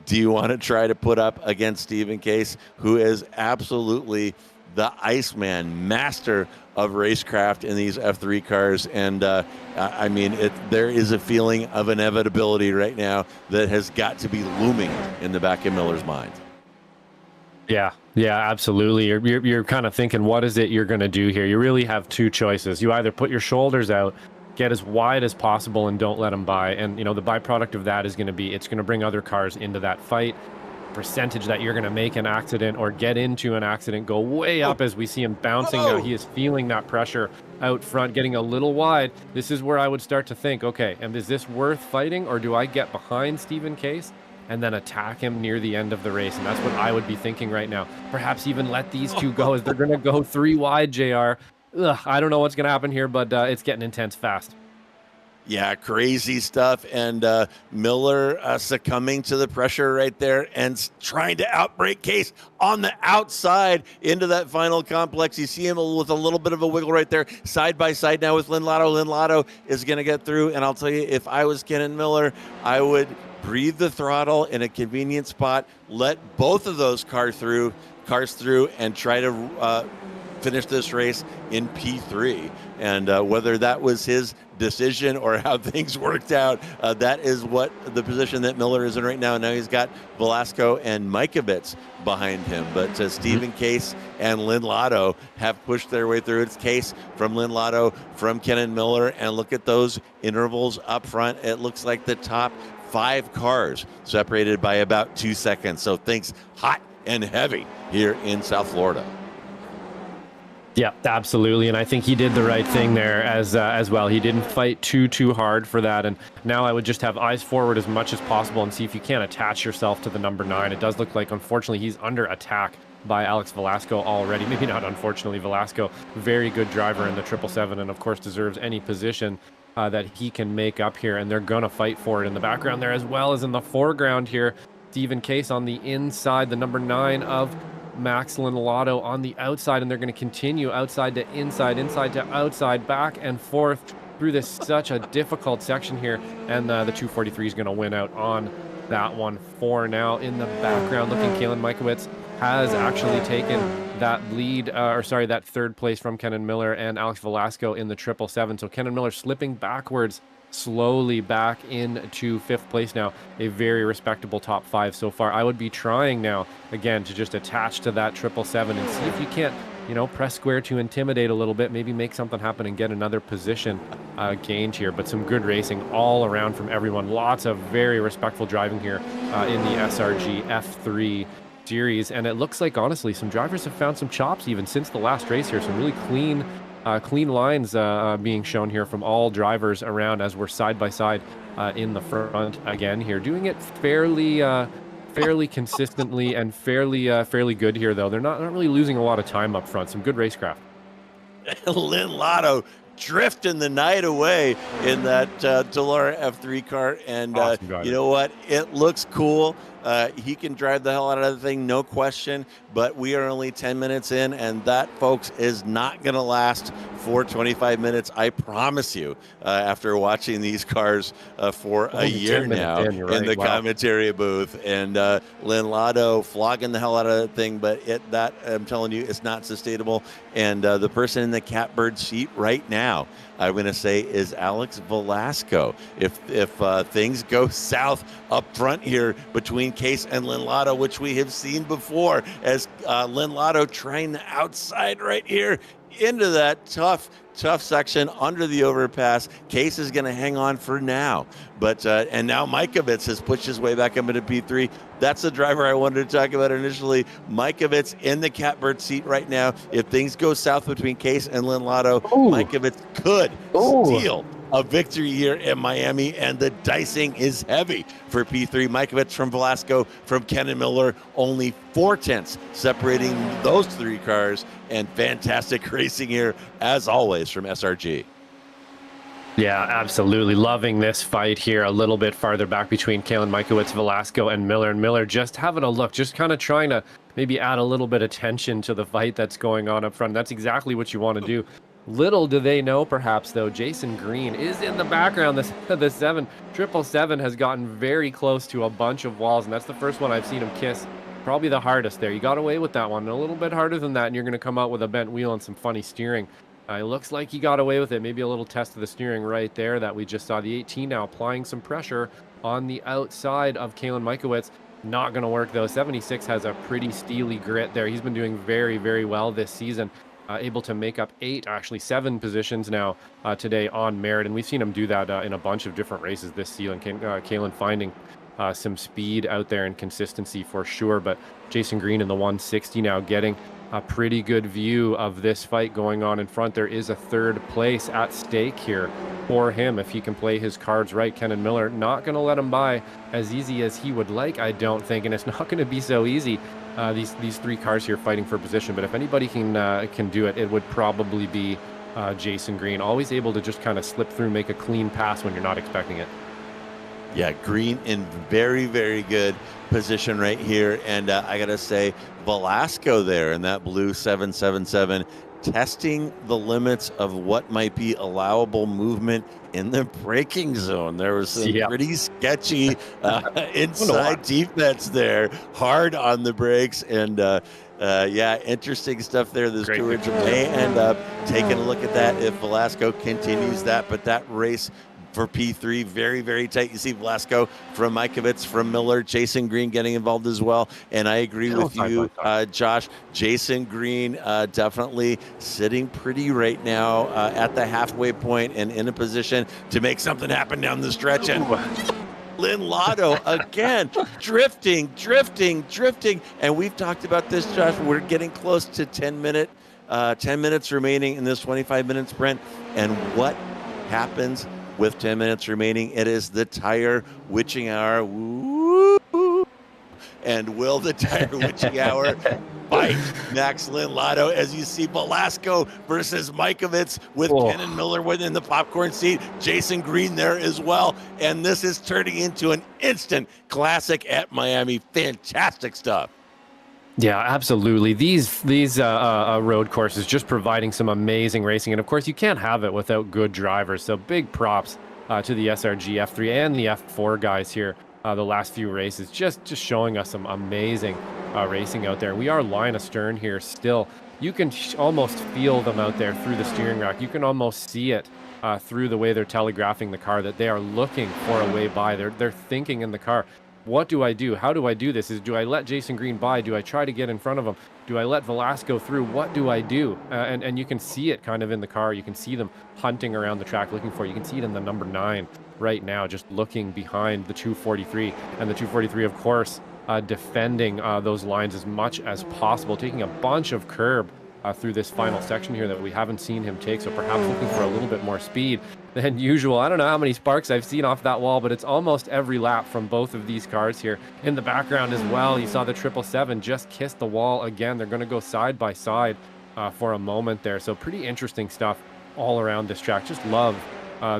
do you want to try to put up against Stephen Case, who is absolutely the Iceman, master of racecraft in these F3 cars? And there is a feeling of inevitability right now that has got to be looming in the back of Miller's mind. Yeah, absolutely. You're kind of thinking, what is it you're going to do here? You really have two choices. You either put your shoulders out, get as wide as possible, and don't let them by. And the byproduct of that is going to be, it's going to bring other cars into that fight. Percentage that you're going to make an accident or get into an accident go way up as we see him bouncing now. He is feeling that pressure out front, getting a little wide. This is where I would start to think, okay, and is this worth fighting, or do I get behind Stephen Case and then attack him near the end of the race? And that's what I would be thinking right now. Perhaps even let these two go as they're going to go 3 wide, JR. I don't know what's going to happen here, but it's getting intense fast. Yeah, crazy stuff. And Miller succumbing to the pressure right there and trying to outbrake Case on the outside into that final complex. You see him with a little bit of a wiggle right there, side by side now with Lynn Lotto. Lynn Lotto is going to get through. And I'll tell you, if I was Kenan Miller, I would breathe the throttle in a convenient spot, let both of those cars through, and try to finish this race in P3. And whether that was his decision or how things worked out, that is what the position that Miller is in right now. Now he's got Velasco and Mikovits behind him. But Stephen Case and Lynn Lotto have pushed their way through. It's Case from Lynn Lotto, from Kenan Miller. And look at those intervals up front. It looks like the top 5 cars separated by about 2 seconds. So things hot and heavy here in South Florida. Yeah, absolutely, and I think he did the right thing there as well. He didn't fight too hard for that, and now I would just have eyes forward as much as possible and see if you can't attach yourself to the number 9. It does look like, unfortunately, he's under attack by Alex Velasco already. Maybe not unfortunately. Velasco, very good driver in the 777, and of course deserves any position that he can make up here, and they're gonna fight for it in the background there as well as in the foreground here. Stephen Case on the inside, the number 9 of Max Linolato on the outside, and they're going to continue outside to inside, inside to outside, back and forth through this such a difficult section here, and the 243 is going to win out on that one for now. In the background, looking, Kalen Mikowitz has actually taken that lead, that third place from Kenan Miller and Alex Velasco in the 777. So Kenan Miller slipping backwards slowly back into 5th place now. A very respectable top 5 so far. I would be trying now again to just attach to that 777 and see if you can't, press square to intimidate a little bit, maybe make something happen and get another position gained here. But some good racing all around from everyone. Lots of very respectful driving here in the SRG F3 series, and it looks like, honestly, some drivers have found some chops even since the last race here. Some really clean lines being shown here from all drivers around as we're side by side in the front again here, doing it fairly consistently and fairly good here, though. They're not really losing a lot of time up front. Some good racecraft. Lynn Lotto drifting the night away in that Dallara F3 car, and Awesome you know what? It looks cool. He can drive the hell out of that thing, no question, but we are only 10 minutes in, and that, folks, is not going to last for 25 minutes. I promise you, after watching these cars for a year now in the commentary booth, and Lynn Lotto flogging the hell out of that thing, but that, I'm telling you, it's not sustainable. And the person in the catbird seat right now, I'm going to say, is Alex Velasco. If things go south up front here between Case and Lynn Lotto, which we have seen before, as Lynn Lotto trying the outside right here into that tough section under the overpass. Case is going to hang on for now, but and now Mikovits has pushed his way back up into P3. That's the driver I wanted to talk about initially. Mikovits in the catbird seat right now. If things go south between Case and Lynn Lotto, Mikovits could steal a victory here in Miami, and the dicing is heavy for P3. Mikovits from Velasco, from Kenan Miller, only 4/10 separating those 3 cars, and fantastic racing here, as always, from SRG. Yeah, absolutely. Loving this fight here a little bit farther back between Kalen Mikowitz, Velasco, and Miller. And Miller just having a look, just kind of trying to maybe add a little bit of tension to the fight that's going on up front. That's exactly what you want to do. Little do they know, perhaps, though, Jason Green is in the background. The 777 has gotten very close to a bunch of walls, and that's the first one I've seen him kiss. Probably the hardest there. You got away with that one. A little bit harder than that, and you're going to come out with a bent wheel and some funny steering. It looks like he got away with it. Maybe a little test of the steering right there that we just saw. The 18 now applying some pressure on the outside of Kalen Mikowitz. Not going to work, though. 76 has a pretty steely grit there. He's been doing very well this season. Able to make up 7 positions now today on merit, and we've seen him do that in a bunch of different races this season. Kalen finding some speed out there and consistency for sure, but Jason Green in the 160 now getting a pretty good view of this fight going on in front. There is a 3rd place at stake here for him if he can play his cards right. Kenan Miller not going to let him by as easy as he would like, I don't think, and it's not going to be so easy. These 3 cars here fighting for position, but if anybody can do it, it would probably be Jason Green. Always able to just kind of slip through, make a clean pass when you're not expecting it. Yeah, Green in very good position right here, and I gotta say, Velasco there in that blue 777 testing the limits of what might be allowable movement in the braking zone. There was some pretty sketchy inside defense there, hard on the brakes, and interesting stuff there. This Courage may end up taking a look at that if Velasco continues that, but that race for P3, very tight. You see Velasco from Mikovits, from Miller, Jason Green getting involved as well. And I agree with you, Josh. Jason Green definitely sitting pretty right now at the halfway point and in a position to make something happen down the stretch. And Lynn Lotto again, drifting. And we've talked about this, Josh. We're getting close to 10 minutes remaining in this 25-minute sprint. And what happens with 10 minutes remaining? It is the tire witching hour. Woo! And will the tire witching hour bite Max Lynn Lotto, as you see Velasco versus Mikovits with Kenan Miller within the popcorn seat, Jason Green there as well, and this is turning into an instant classic at Miami. Fantastic stuff. Yeah, absolutely. These road courses just providing some amazing racing, and of course you can't have it without good drivers. So big props to the SRG F3 and the F4 guys here. The last few races, just showing us some amazing racing out there. We are line astern here still. You can almost feel them out there through the steering rack. You can almost see it through the way they're telegraphing the car, that they are looking for a way by. They're thinking in the car, what do I do? How do I do this? Do I let Jason Green by? Do I try to get in front of him? Do I let Velasco through? What do I do? And you can see it kind of in the car. You can see them hunting around the track looking for it. You can see it in the number 9 right now, just looking behind the 243. And the 243, of course, defending those lines as much as possible, taking a bunch of curb through this final section here that we haven't seen him take. So perhaps looking for a little bit more speed than usual. I don't know how many sparks I've seen off that wall, but it's almost every lap from both of these cars here. In the background as well, you saw the 777 just kiss the wall again. They're going to go side by side for a moment there. So pretty interesting stuff all around this track. Just love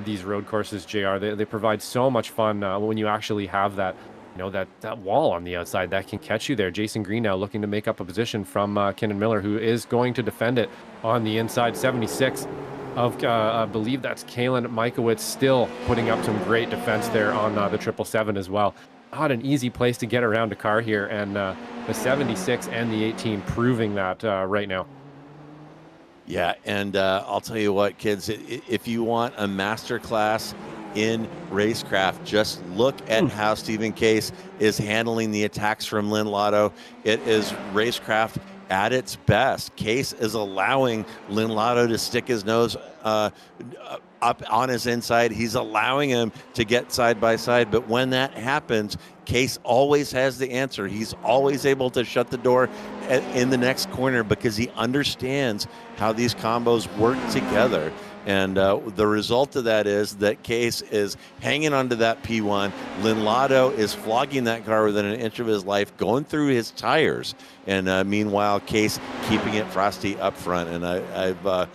these road courses, JR. They provide so much fun when you actually have that, that wall on the outside that can catch you there. Jason Green now looking to make up a position from Kenan Miller, who is going to defend it on the inside. 76 of, I believe that's Kalen Mikowitz, still putting up some great defense there on the 777 as well. Not an easy place to get around a car here, and the 76 and the 18 proving that right now. Yeah, and I'll tell you what, kids, if you want a masterclass in racecraft, just look at how Stephen Case is handling the attacks from Lynn Lotto. It is racecraft at its best. Case is allowing Lynn Lotto to stick his nose up on his inside. He's allowing him to get side by side, but when that happens, Case always has the answer. He's always able to shut the door in the next corner because he understands how these combos work together. And the result of that is that Case is hanging onto that P1. Lynn Lotto is flogging that car within an inch of his life, going through his tires. And meanwhile, Case keeping it frosty up front. And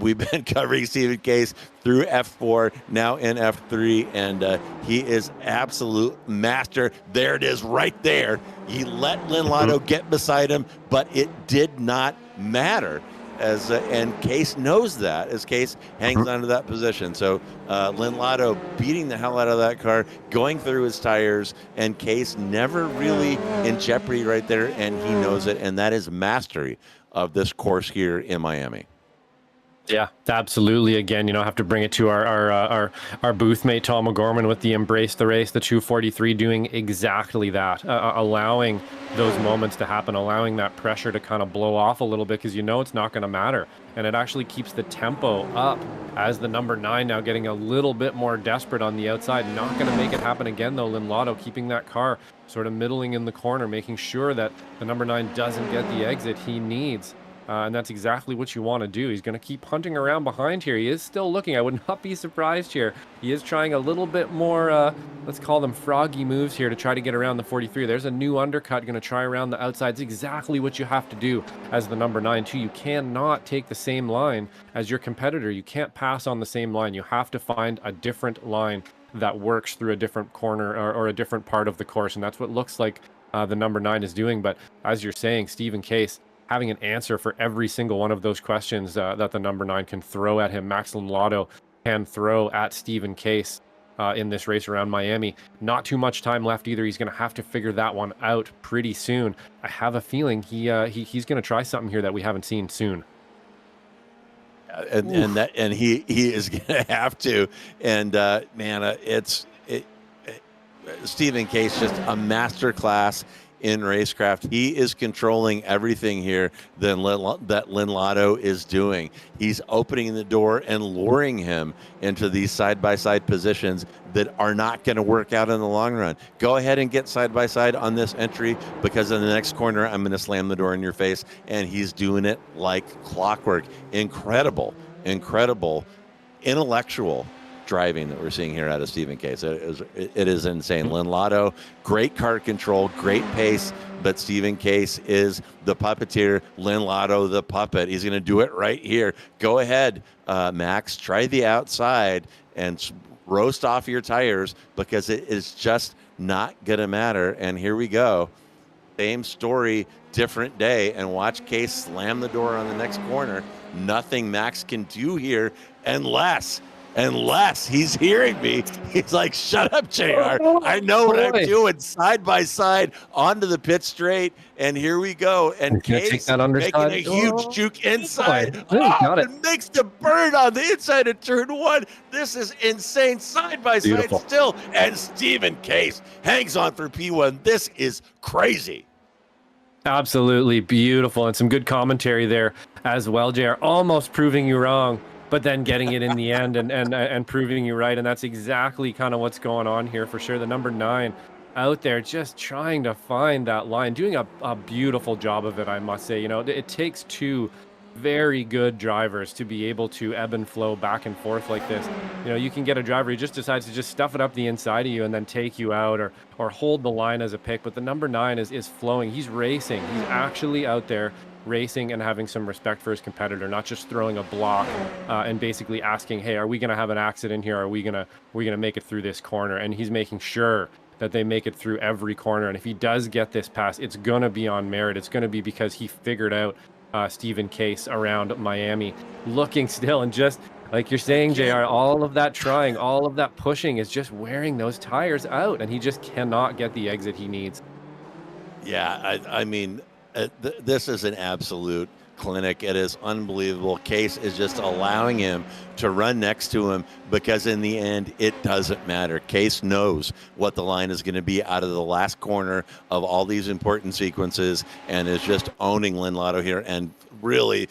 we've been covering Stephen Case through F4, now in F3, and he is absolute master. There it is right there. He let Lynn Lotto get beside him, but it did not matter. And Case knows that as Case hangs onto that position. So Lynn Lotto beating the hell out of that car, going through his tires, and Case never really in jeopardy right there, and he knows it, and that is mastery of this course here in Miami. Yeah, absolutely. Again, have to bring it to our booth mate Tom O'Gorman with the Embrace the Race, the 243, doing exactly that, allowing those moments to happen, allowing that pressure to kind of blow off a little bit, because it's not going to matter, and it actually keeps the tempo up as the number 9 now getting a little bit more desperate on the outside. Not going to make it happen again though. Lynn Lotto keeping that car sort of middling in the corner, making sure that the number 9 doesn't get the exit he needs. And that's exactly what you want to do. He's going to keep hunting around behind here. He is still looking. I would not be surprised here. He is trying a little bit more, let's call them froggy moves here to try to get around the 43. There's a new undercut going to try around the outside. It's exactly what you have to do as the number 9 too. You cannot take the same line as your competitor. You can't pass on the same line. You have to find a different line that works through a different corner or a different part of the course. And that's what looks like the number 9 is doing. But as you're saying, Stephen Case having an answer for every single one of those questions that the number 9 can throw at him. Max Lynn Lotto can throw at Stephen Case in this race around Miami. Not too much time left either. He's going to have to figure that one out pretty soon. I have a feeling he's going to try something here that we haven't seen soon. And he is going to have to. And Stephen Case, just a master class in racecraft. He is controlling everything here that Lynn Lotto is doing. He's opening the door and luring him into these side-by-side positions that are not going to work out in the long run. Go ahead and get side-by-side on this entry, because in the next corner, I'm going to slam the door in your face, and he's doing it like clockwork. Incredible, intellectual driving that we're seeing here out of Stephen Case. It is insane. Lynn Lotto, great car control, great pace, but Stephen Case is the puppeteer. Lynn Lotto, the puppet. He's going to do it right here. Go ahead, Max, try the outside and roast off your tires, because it is just not going to matter. And here we go. Same story, different day, and watch Case slam the door on the next corner. Nothing Max can do here unless he's hearing me. He's like, shut up, JR. I know what I'm doing. Side by side onto the pit straight. And here we go. And Case making a huge juke inside. And makes the burn on the inside of turn one. This is insane. Side by side still. And Stephen Case hangs on for P1. This is crazy. Absolutely beautiful. And some good commentary there as well, JR. Almost proving you wrong, but then getting it in the end and proving you right. And that's exactly kind of what's going on here for sure. The number 9 out there just trying to find that line, doing a beautiful job of it, I must say. You know, it takes 2 very good drivers to be able to ebb and flow back and forth like this. You know, you can get a driver who just decides to just stuff it up the inside of you and then take you out, or hold the line as a pick. But the number 9 is flowing. He's racing. He's actually out there racing and having some respect for his competitor, not just throwing a block and basically asking, hey, are we going to have an accident here? Are we going to make it through this corner? And he's making sure that they make it through every corner. And if he does get this pass, it's going to be on merit. It's going to be because he figured out Stephen Case around Miami, looking still, and just like you're saying, JR, all of that trying, all of that pushing is just wearing those tires out, and he just cannot get the exit he needs. Yeah, I mean, this is an absolute clinic. It is unbelievable. Case is just allowing him to run next to him, because in the end, it doesn't matter. Case knows what the line is going to be out of the last corner of all these important sequences, and is just owning Lynn Lotto here. And really,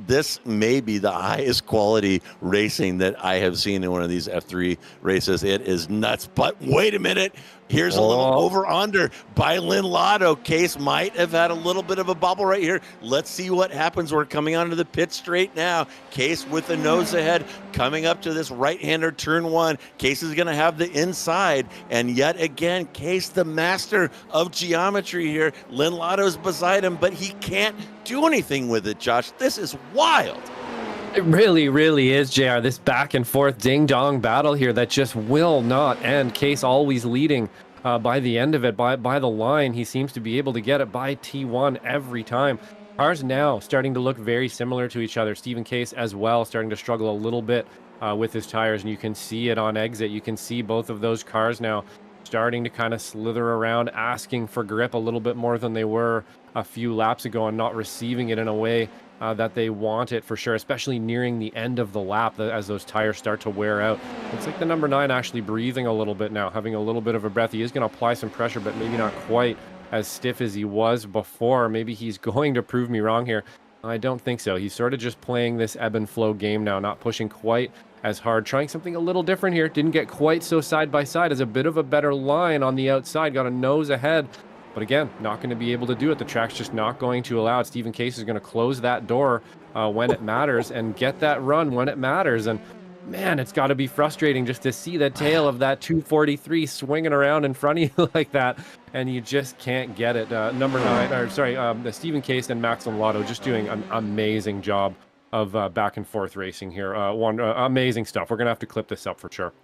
this may be the highest quality racing that I have seen in one of these F3 races. It is nuts. But wait a minute. Here's a little over-under by Lynn Lotto. Case might have had a little bit of a bubble right here. Let's see what happens. We're coming onto the pit straight now. Case with the nose ahead, coming up to this right-hander turn 1. Case is going to have the inside, and yet again, Case, the master of geometry here. Lynn Lotto's beside him, but he can't do anything with it, Josh. This is wild. It really, really is, JR. This back and forth ding-dong battle here that just will not end. Case always leading by the end of it, by the line. He seems to be able to get it by T1 every time. Cars now starting to look very similar to each other. Stephen Case as well starting to struggle a little bit with his tires, and you can see it on exit. You can see both of those cars now starting to kind of slither around, asking for grip a little bit more than they were a few laps ago, and not receiving it in a way that they want it for sure, especially nearing the end of the lap as those tires start to wear out. Looks like the number 9 actually breathing a little bit now, having a little bit of a breath. He is going to apply some pressure, but maybe not quite as stiff as he was before. Maybe he's going to prove me wrong here. I don't think so. He's sort of just playing this ebb and flow game now, not pushing quite as hard, trying something a little different here. Didn't get quite so side by side, as a bit of a better line on the outside, got a nose ahead. But again, not going to be able to do it. The track's just not going to allow it. Stephen Case is going to close that door when it matters and get that run when it matters. And man, it's got to be frustrating just to see the tail of that 243 swinging around in front of you like that, and you just can't get it. Number 9, or sorry, the Stephen Case and Max Lotto just doing an amazing job of back and forth racing here. Amazing stuff. We're going to have to clip this up for sure.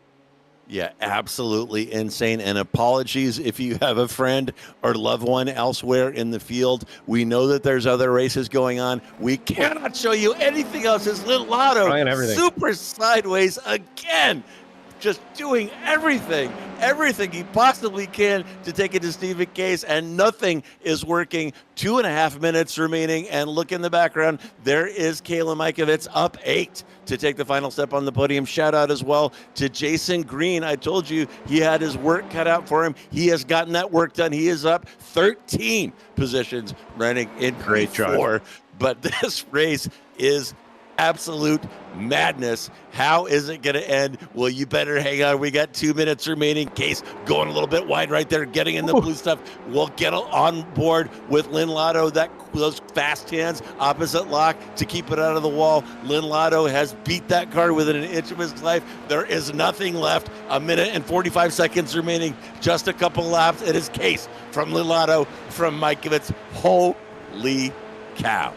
Yeah, absolutely insane. And apologies if you have a friend or loved one elsewhere in the field. We know that there's other races going on. We cannot show you anything else. It's Lynn Lotto super sideways again. just doing everything he possibly can to take it to Stephen Case, and nothing is working. 2.5 minutes remaining, and look in the background, there is Kalen Mikovits up 8 to take the final step on the podium. Shout out as well to Jason Green. I told you he had his work cut out for him. He has gotten that work done. He is up 13 positions, running in Great Q4. But this race is absolute madness. How is it going to end? Well, you better hang on. We got 2 minutes remaining. Case going a little bit wide right there, getting in the blue stuff. We'll get on board with Lynn Lotto, those fast hands, opposite lock to keep it out of the wall. Lynn Lotto has beat that car within an inch of his life. There is nothing left. 1 minute and 45 seconds remaining. Just a couple laps. It is Case from Lynn Lotto, from Mikovits. Holy cow.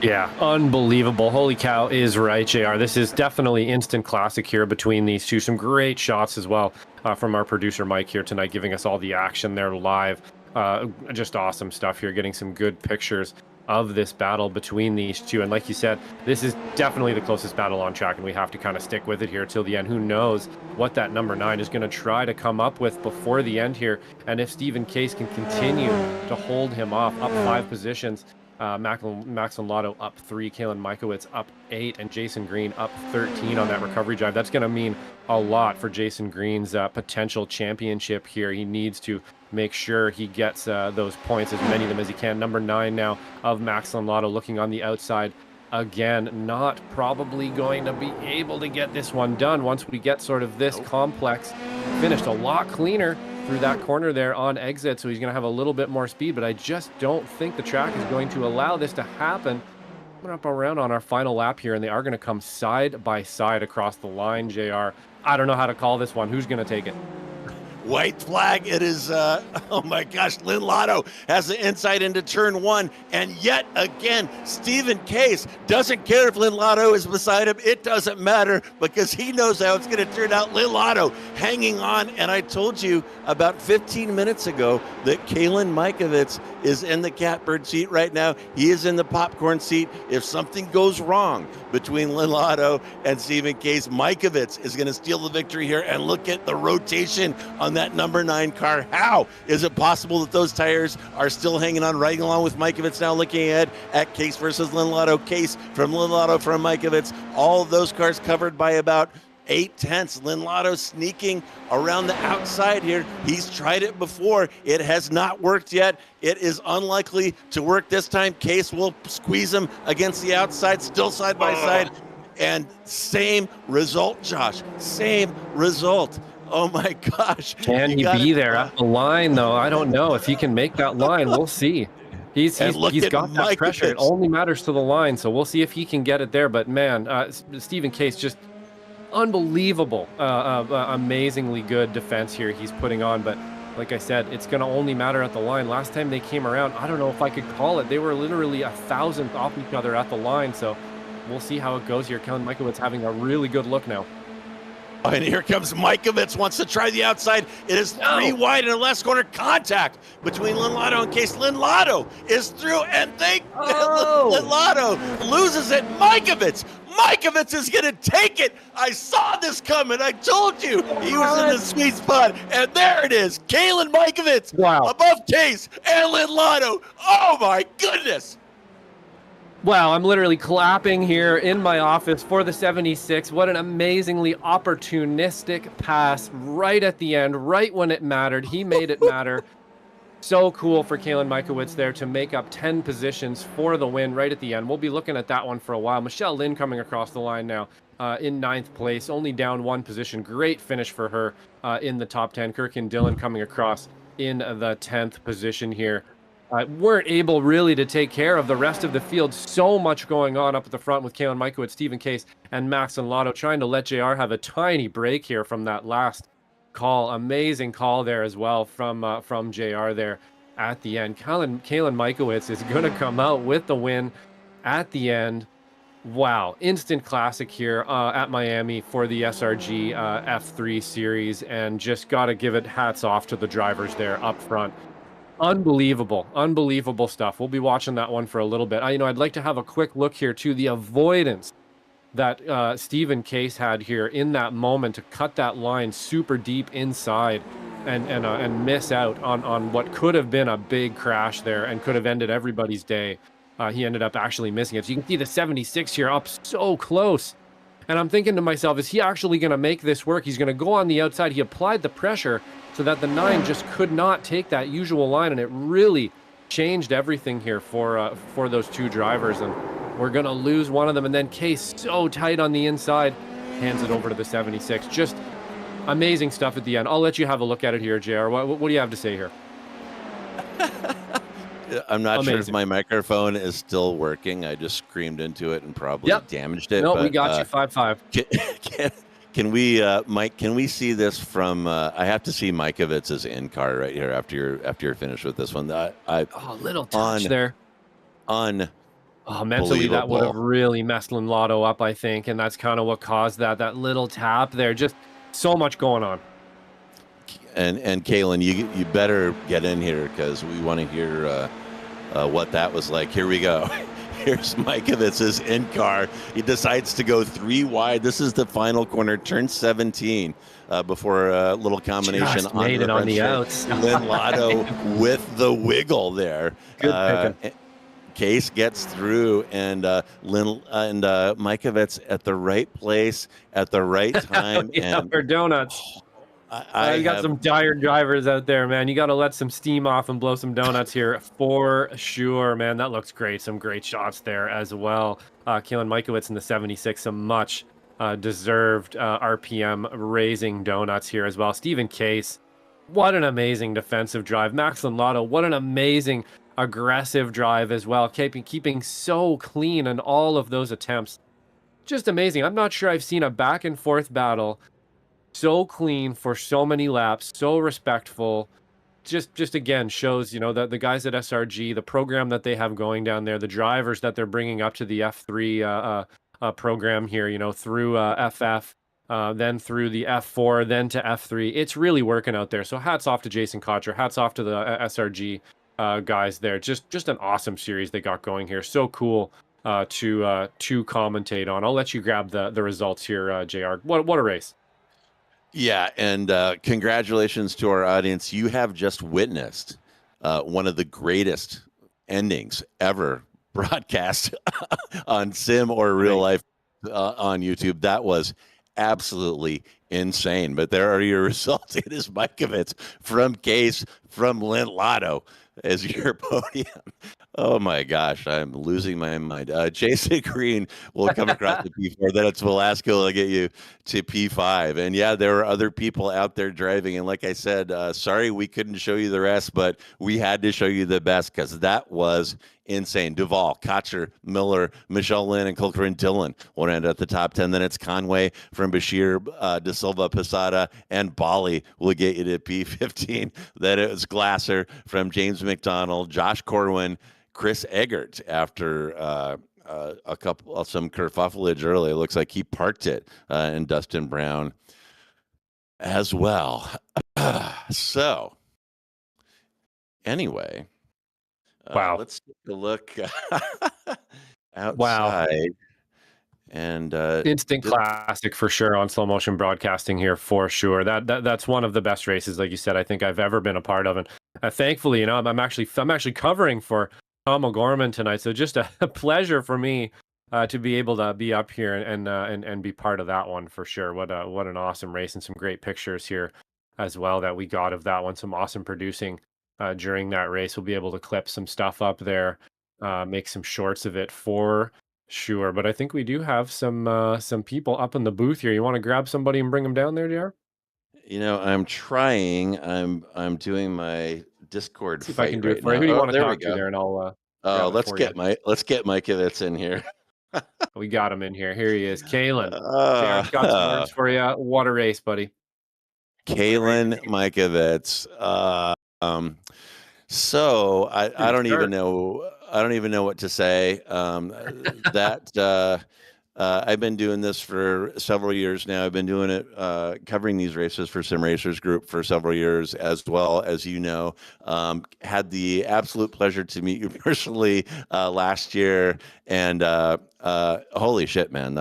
Yeah, unbelievable. Holy cow is right, JR. This is definitely instant classic here between these two. Some great shots as well from our producer Mike here tonight, giving us all the action there live. Just awesome stuff here, getting some good pictures of this battle between these two. And like you said, this is definitely the closest battle on track, and we have to kind of stick with it here till the end. Who knows what that number 9 is going to try to come up with before the end here. And if Stephen Case can continue to hold him off, up 5 positions, Max and Lotto up 3, Kalen Mikovits up 8, and Jason Green up 13 on that recovery drive. That's going to mean a lot for Jason Green's potential championship here. He needs to make sure he gets those points, as many of them as he can. Number 9 now of Max and Lotto looking on the outside. Again, not probably going to be able to get this one done once we get sort of this complex finished. A lot cleaner through that corner there on exit, so he's going to have a little bit more speed, but I just don't think the track is going to allow this to happen. Coming up around on our final lap here, and they are going to come side by side across the line, JR. I don't know how to call this one. Who's going to take it? White flag. It is, oh my gosh, Lynn Lotto has the insight into turn 1. And yet again, Stephen Case doesn't care if Lynn Lotto is beside him. It doesn't matter, because he knows how it's going to turn out. Lynn Lotto hanging on. And I told you about 15 minutes ago that Kalen Mikovits is in the catbird seat right now. He is in the popcorn seat. If something goes wrong between Lynn Lotto and Stephen Case, Mikovits is going to steal the victory here. And look at the rotation on that number 9 car. How is it possible that those tires are still hanging on, riding along with Mikovits now, looking ahead at Case versus Lynn Lotto. Case from Lynn Lotto from Mikovits. All of those cars covered by about 8/10. Lynn Lotto sneaking around the outside here. He's tried it before. It has not worked yet. It is unlikely to work this time. Case will squeeze him against the outside, still side by side. And same result, Josh. Same result. Oh my gosh. Can he be there at the line, though? I don't know if he can make that line. We'll see. He's got that pressure. It only matters to the line, so we'll see if he can get it there. But man, Stephen Case, just unbelievable, amazingly good defense here he's putting on. But like I said, it's going to only matter at the line. Last time they came around, I don't know if I could call it. They were literally 1,000th off each other at the line. So we'll see how it goes here. Kalen Mikovits having a really good look now. And here comes Mikovits, wants to try the outside. It is 3 wide in the left corner. Contact between Lynn Lotto and Case. Lynn Lotto is through, and Lynn Lotto loses it. Mikovits is going to take it. I saw this coming. I told you he was in the sweet spot. And there it is. Kalen Mikovits above Case and Lynn Lotto. Oh, my goodness. Wow, I'm literally clapping here in my office for the 76. What an amazingly opportunistic pass right at the end, right when it mattered. He made it matter. So cool for Kalen Mikovits there to make up 10 positions for the win right at the end. We'll be looking at that one for a while. Michelle Lynn coming across the line now in 9th place, only down 1 position. Great finish for her in the top 10. Kirkin Dillon coming across in the 10th position here. Weren't able really to take care of the rest of the field. So much going on up at the front with Kalen Mikovits, Stephen Case, and Max and Lotto trying to let JR have a tiny break here from that last call. Amazing call there as well from JR there at the end. Kalen Mikovits is going to come out with the win at the end. Wow, instant classic here at Miami for the SRG F3 series, and just got to give it hats off to the drivers there up front. Unbelievable stuff. We'll be watching that one for a little bit. I'd like to have a quick look here to the avoidance that Stephen Case had here in that moment to cut that line super deep inside and miss out on what could have been a big crash there and could have ended everybody's day. He ended up actually missing it. So you can see the 76 here up so close. And I'm thinking to myself, is he actually going to make this work? He's going to go on the outside. He applied the pressure so that the 9 just could not take that usual line, and it really changed everything here for those two drivers. And we're going to lose one of them. And then Case so tight on the inside, hands it over to the 76. Just amazing stuff at the end. I'll let you have a look at it here, JR. What do you have to say here? I'm not sure if Amazing. my microphone is still working. I just screamed into it and probably damaged it. No, but, we got you 5-5. Can we, Mike? Can we see this from? I have to see Mikeovitz's in car right here after you're finished with this one. Little touch there. Mentally that would have Unbelievable. really messed Lotto up, I think, and that's kind of what caused that little tap there. Just so much going on. And Kalen, you better get in here because we want to hear what that was like. Here we go. Here's Mikeovitz's in car. He decides to go 3 wide. This is the final corner, turn 17, before a little combination Just made it on the outs. Lynn Lotto with the wiggle there. Good picking. Case gets through, and Mikeovitz at the right place at the right time. And for donuts. You got some tired drivers out there, man. You got to let some steam off and blow some donuts here for sure, man. That looks great. Some great shots there as well. Keelan Mikeovitz in the 76, some much deserved RPM raising donuts here as well. Stephen Case, what an amazing defensive drive. Max Lotto, what an amazing aggressive drive as well. Keeping so clean in all of those attempts. Just amazing. I'm not sure I've seen a back and forth battle so clean for so many laps, so respectful. Just again shows, that the guys at SRG, the program that they have going down there, the drivers that they're bringing up to the F3 program here, through FF, then through the F4, then to F3. It's really working out there. So hats off to Jason Cotcher, hats off to the SRG guys there. Just an awesome series they got going here. So cool to commentate on. I'll let you grab the results here, JR. What a race. Yeah, and congratulations to our audience. You have just witnessed one of the greatest endings ever broadcast on sim or real life on YouTube. That was absolutely insane. But there are your results. It is Mikeovitz from Case from Lynn Lotto as your podium. Oh my gosh, I'm losing my mind. Jason Green will come across the P4. Then it's Velasco will get you to P5. And yeah, there are other people out there driving. And like I said, sorry we couldn't show you the rest, but we had to show you the best because that was insane. Duvall, Cotcher, Miller, Michelle Lynn, and Colquhoun Dillon will end at the top 10. Then it's Conway from Bashir, De Silva, Posada, and Bali will get you to P15. Then it was Glasser from James McDonald, Josh Corwin, Chris Eggert after some kerfuffleage early. It looks like he parked it, and Dustin Brown as well. So anyway, wow. Let's take a look outside. Wow. And instant classic for sure on slow motion broadcasting here for sure. That's one of the best races, like you said, I think I've ever been a part of. And thankfully, I'm actually covering for Tom O'Gorman tonight, so just a pleasure for me to be able to be up here and be part of that one for sure. What an awesome race, and some great pictures here as well that we got of that one. Some awesome producing during that race. We'll be able to clip some stuff up there, make some shorts of it for sure. But I think we do have some people up in the booth here. You want to grab somebody and bring them down there, JR? I'm trying. I'm doing my Discord. See if fight I can do right it for you. now. Who do you want to there talk we to go. there, and I'll. Let's get Mikeovitz in here. We got him in here. Here he is, Kalen. JR's got some words for you. What a race, buddy. Kalen Mikeovitz. So I don't even know. I don't even know what to say. I've been doing this for several years now. I've been doing it, covering these races for Sim Racers Group for several years, as well as had the absolute pleasure to meet you personally last year. And holy shit, man!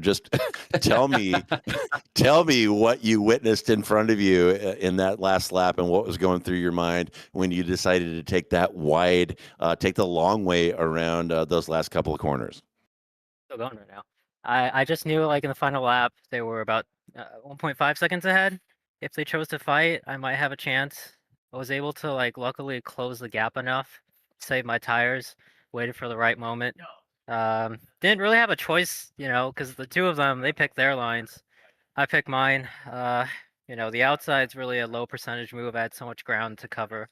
Just tell me, tell me what you witnessed in front of you in that last lap, and what was going through your mind when you decided to take that wide, take the long way around those last couple of corners. Still going right now. I just knew like in the final lap they were about 1.5 seconds ahead. If they chose to fight, I might have a chance. I was able to like luckily close the gap enough, save my tires, waited for the right moment. Didn't really have a choice, because the two of them they picked their lines. I picked mine. The outside's really a low percentage move. I had so much ground to cover.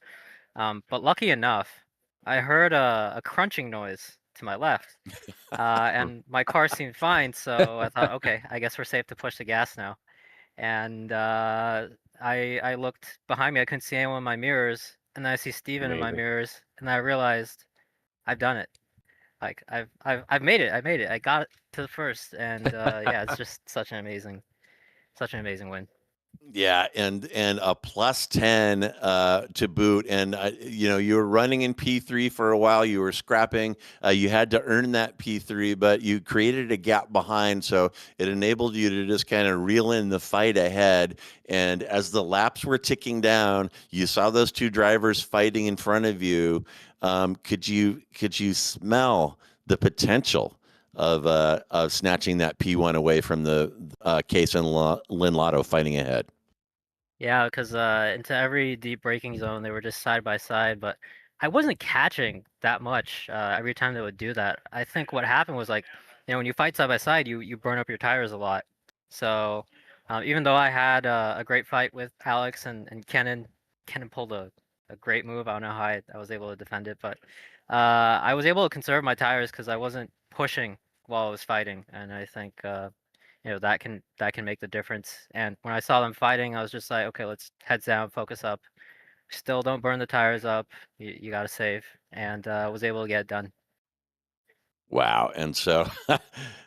But lucky enough, I heard a crunching noise to my left. And my car seemed fine, so I thought, okay, I guess we're safe to push the gas now. And I looked behind me, I couldn't see anyone in my mirrors, and then I see Steven in my mirrors, and I realized I've done it. Like I've made it. I made it. I got to the first, and yeah, it's just such an amazing win. Yeah, and a plus 10 to boot. And you were running in P3 for a while. You were scrapping. You had to earn that P3, but you created a gap behind, so it enabled you to just kind of reel in the fight ahead. And as the laps were ticking down, you saw those two drivers fighting in front of you. Could you smell the potential of snatching that P1 away from the Case and Lynn Lotto fighting ahead? Yeah, because into every deep braking zone, they were just side by side, but I wasn't catching that much every time they would do that. I think what happened was like, when you fight side by side, you burn up your tires a lot. So even though I had a great fight with Alex and Kenan pulled a great move. I don't know how I was able to defend it, but I was able to conserve my tires because I wasn't pushing while I was fighting, and I think that can make the difference. And when I saw them fighting, I was just like, okay, let's heads down, focus up. Still don't burn the tires up. You got to save, and was able to get it done. Wow. And so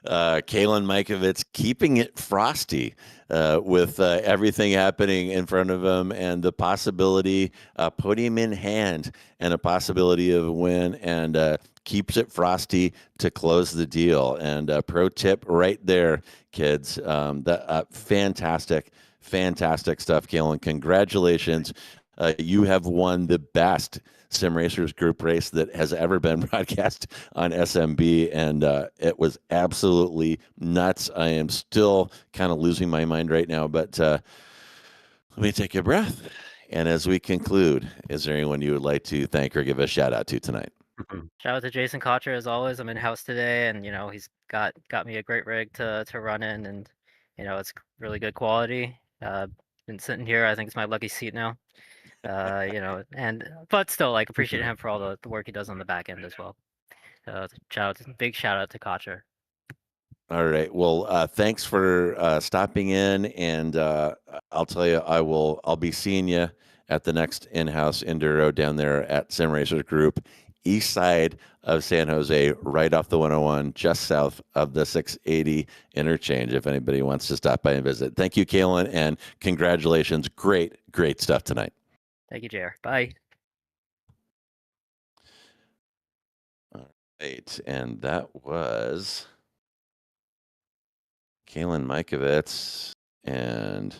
Kalen Mikovits keeping it frosty with everything happening in front of him, and the possibility, podium in hand, and a possibility of a win, and keeps it frosty to close the deal. And pro tip right there, kids. Fantastic stuff, Kalen. Congratulations. You have won the best Sim Racers Group race that has ever been broadcast on SMB, and it was absolutely nuts. I am still kind of losing my mind right now, but let me take a breath. And as we conclude, is there anyone you would like to thank or give a shout out to tonight? Shout out to Jason Cotcher as always. I'm in house today, and he's got me a great rig to run in, and it's really good quality. Been sitting here, I think it's my lucky seat now. But still, like, appreciate him for all the work he does on the back end as well. Big shout out to Cotcher. All right. Well, thanks for stopping in, and I'll tell you, I'll be seeing you at the next in-house enduro down there at Sim Racers Group, east side of San Jose, right off the 101, just south of the 680 interchange. If anybody wants to stop by and visit, thank you, Kalen, and congratulations. Great stuff tonight. Thank you, JR. Bye. All right, and that was Kalen Mikovits, and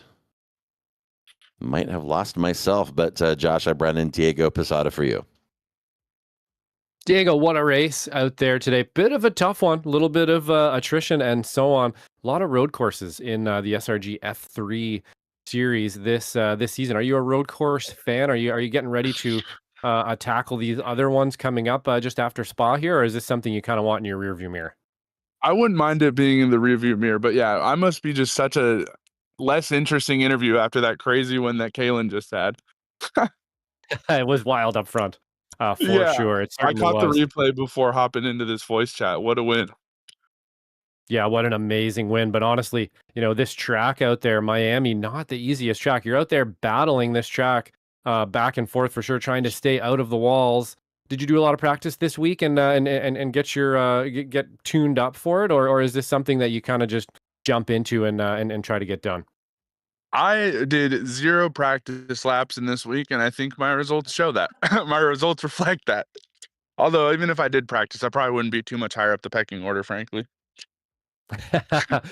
might have lost myself, but Josh, I brought in Diego Posada for you. Diego, what a race out there today. Bit of a tough one, a little bit of attrition and so on. A lot of road courses in the SRG F3 series this season. Are you a road course fan? Are you getting ready to tackle these other ones coming up just after Spa here, or is this something you kind of want in your rearview mirror? I wouldn't mind it being in the rearview mirror, but yeah, I must be just such a less interesting interview after that crazy one that Kalen just had. It was wild up front, for sure. It I certainly caught was. the replay before hopping into this voice chat. What a win. Yeah, what an amazing win. But honestly, this track out there, Miami, not the easiest track. You're out there battling this track back and forth for sure, trying to stay out of the walls. Did you do a lot of practice this week and get your get tuned up for it, or is this something that you kind of just jump into and try to get done? I did 0 practice laps in this week, and I think my results show that. My results reflect that. Although, even if I did practice, I probably wouldn't be too much higher up the pecking order, frankly.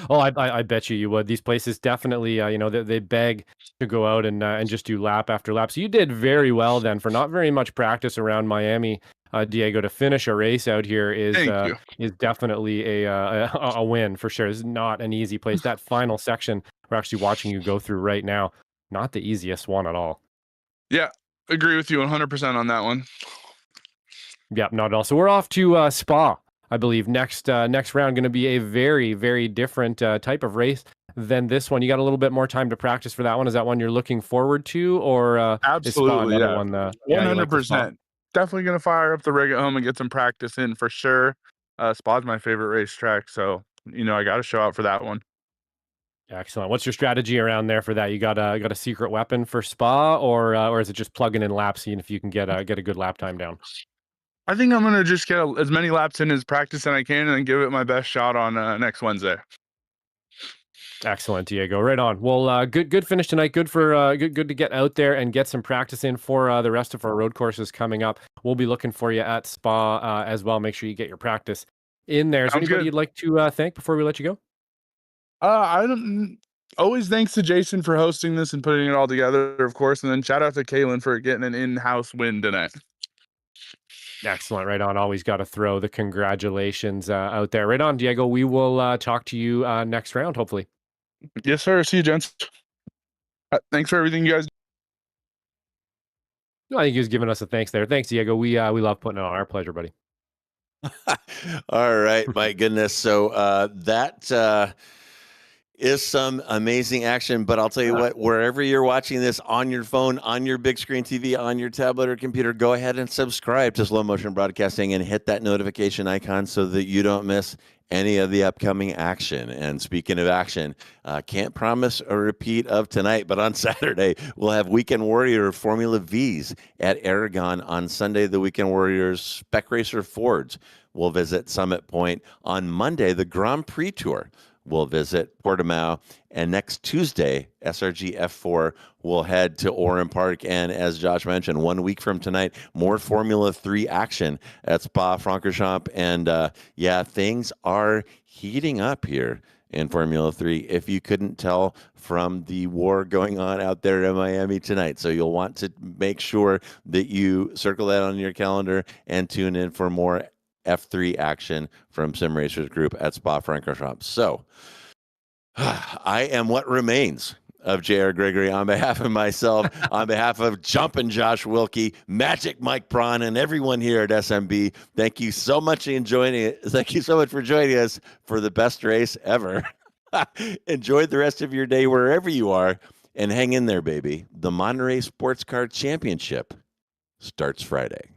Oh, I bet you would. These places definitely, they beg to go out and just do lap after lap. So you did very well then for not very much practice around Miami, Diego. To finish a race out here Thank you. is definitely a win for sure. It's not an easy place. That final section we're actually watching you go through right now, not the easiest one at all. Yeah, agree with you 100% on that one. Yep, not at all. So we're off to Spa, I believe. Next round going to be a very, very different type of race than this one. You got a little bit more time to practice for that one. Is that one you're looking forward to, or is Spa Absolutely, another yeah. one? Yeah, you like the Spa? 100%. Definitely gonna fire up the rig at home and get some practice in for sure. Spa's my favorite racetrack, so I got to show out for that one. Excellent. What's your strategy around there for that? You got a secret weapon for Spa, or is it just plugging in laps, seeing if you can get a good lap time down? I think I'm gonna just get as many laps in as practice as I can, and then give it my best shot on next Wednesday. Excellent, Diego. Right on. Well, good finish tonight. Good for good to get out there and get some practice in for the rest of our road courses coming up. We'll be looking for you at Spa as well. Make sure you get your practice in there. Is there Sounds anybody good. you'd like to thank before we let you go? I don't. Always thanks to Jason for hosting this and putting it all together, of course, and then shout out to Kaylin for getting an in-house win tonight. Excellent. Right on. Always got to throw the congratulations out there. Right on, Diego. We will talk to you next round, hopefully. Yes, sir. See you, gents. Thanks for everything, you guys. No, I think he was giving us a thanks there. Thanks, Diego. We love putting it on. Our pleasure, buddy. All right, my goodness. So that is some amazing action, but I'll tell you what, wherever you're watching this, on your phone, on your big screen TV, on your tablet or computer, go ahead and subscribe to Slow Motion Broadcasting and hit that notification icon so that you don't miss any of the upcoming action. And speaking of action, can't promise a repeat of tonight, but on Saturday, we'll have Weekend Warrior Formula Vs at Aragon. On Sunday, the Weekend Warriors Spec Racer Fords will visit Summit Point. On Monday, the Grand Prix Tour will visit Portimao. And next Tuesday, SRG F3 will head to Oran Park. And as Josh mentioned, 1 week from tonight, more Formula 3 action at Spa-Francorchamps. And yeah, things are heating up here in Formula 3, if you couldn't tell from the war going on out there in Miami tonight. So you'll want to make sure that you circle that on your calendar and tune in for more F3 action from Sim Racers Group at Spa-Francorchamps. So I am what remains of J.R. Gregory on behalf of myself, on behalf of Jumpin' Josh Wilkie, Magic Mike Braun, and everyone here at SMB. Thank you so much for joining it. Thank you so much for joining us for the best race ever. Enjoy the rest of your day wherever you are, and hang in there, baby. The Monterey Sports Car Championship starts Friday.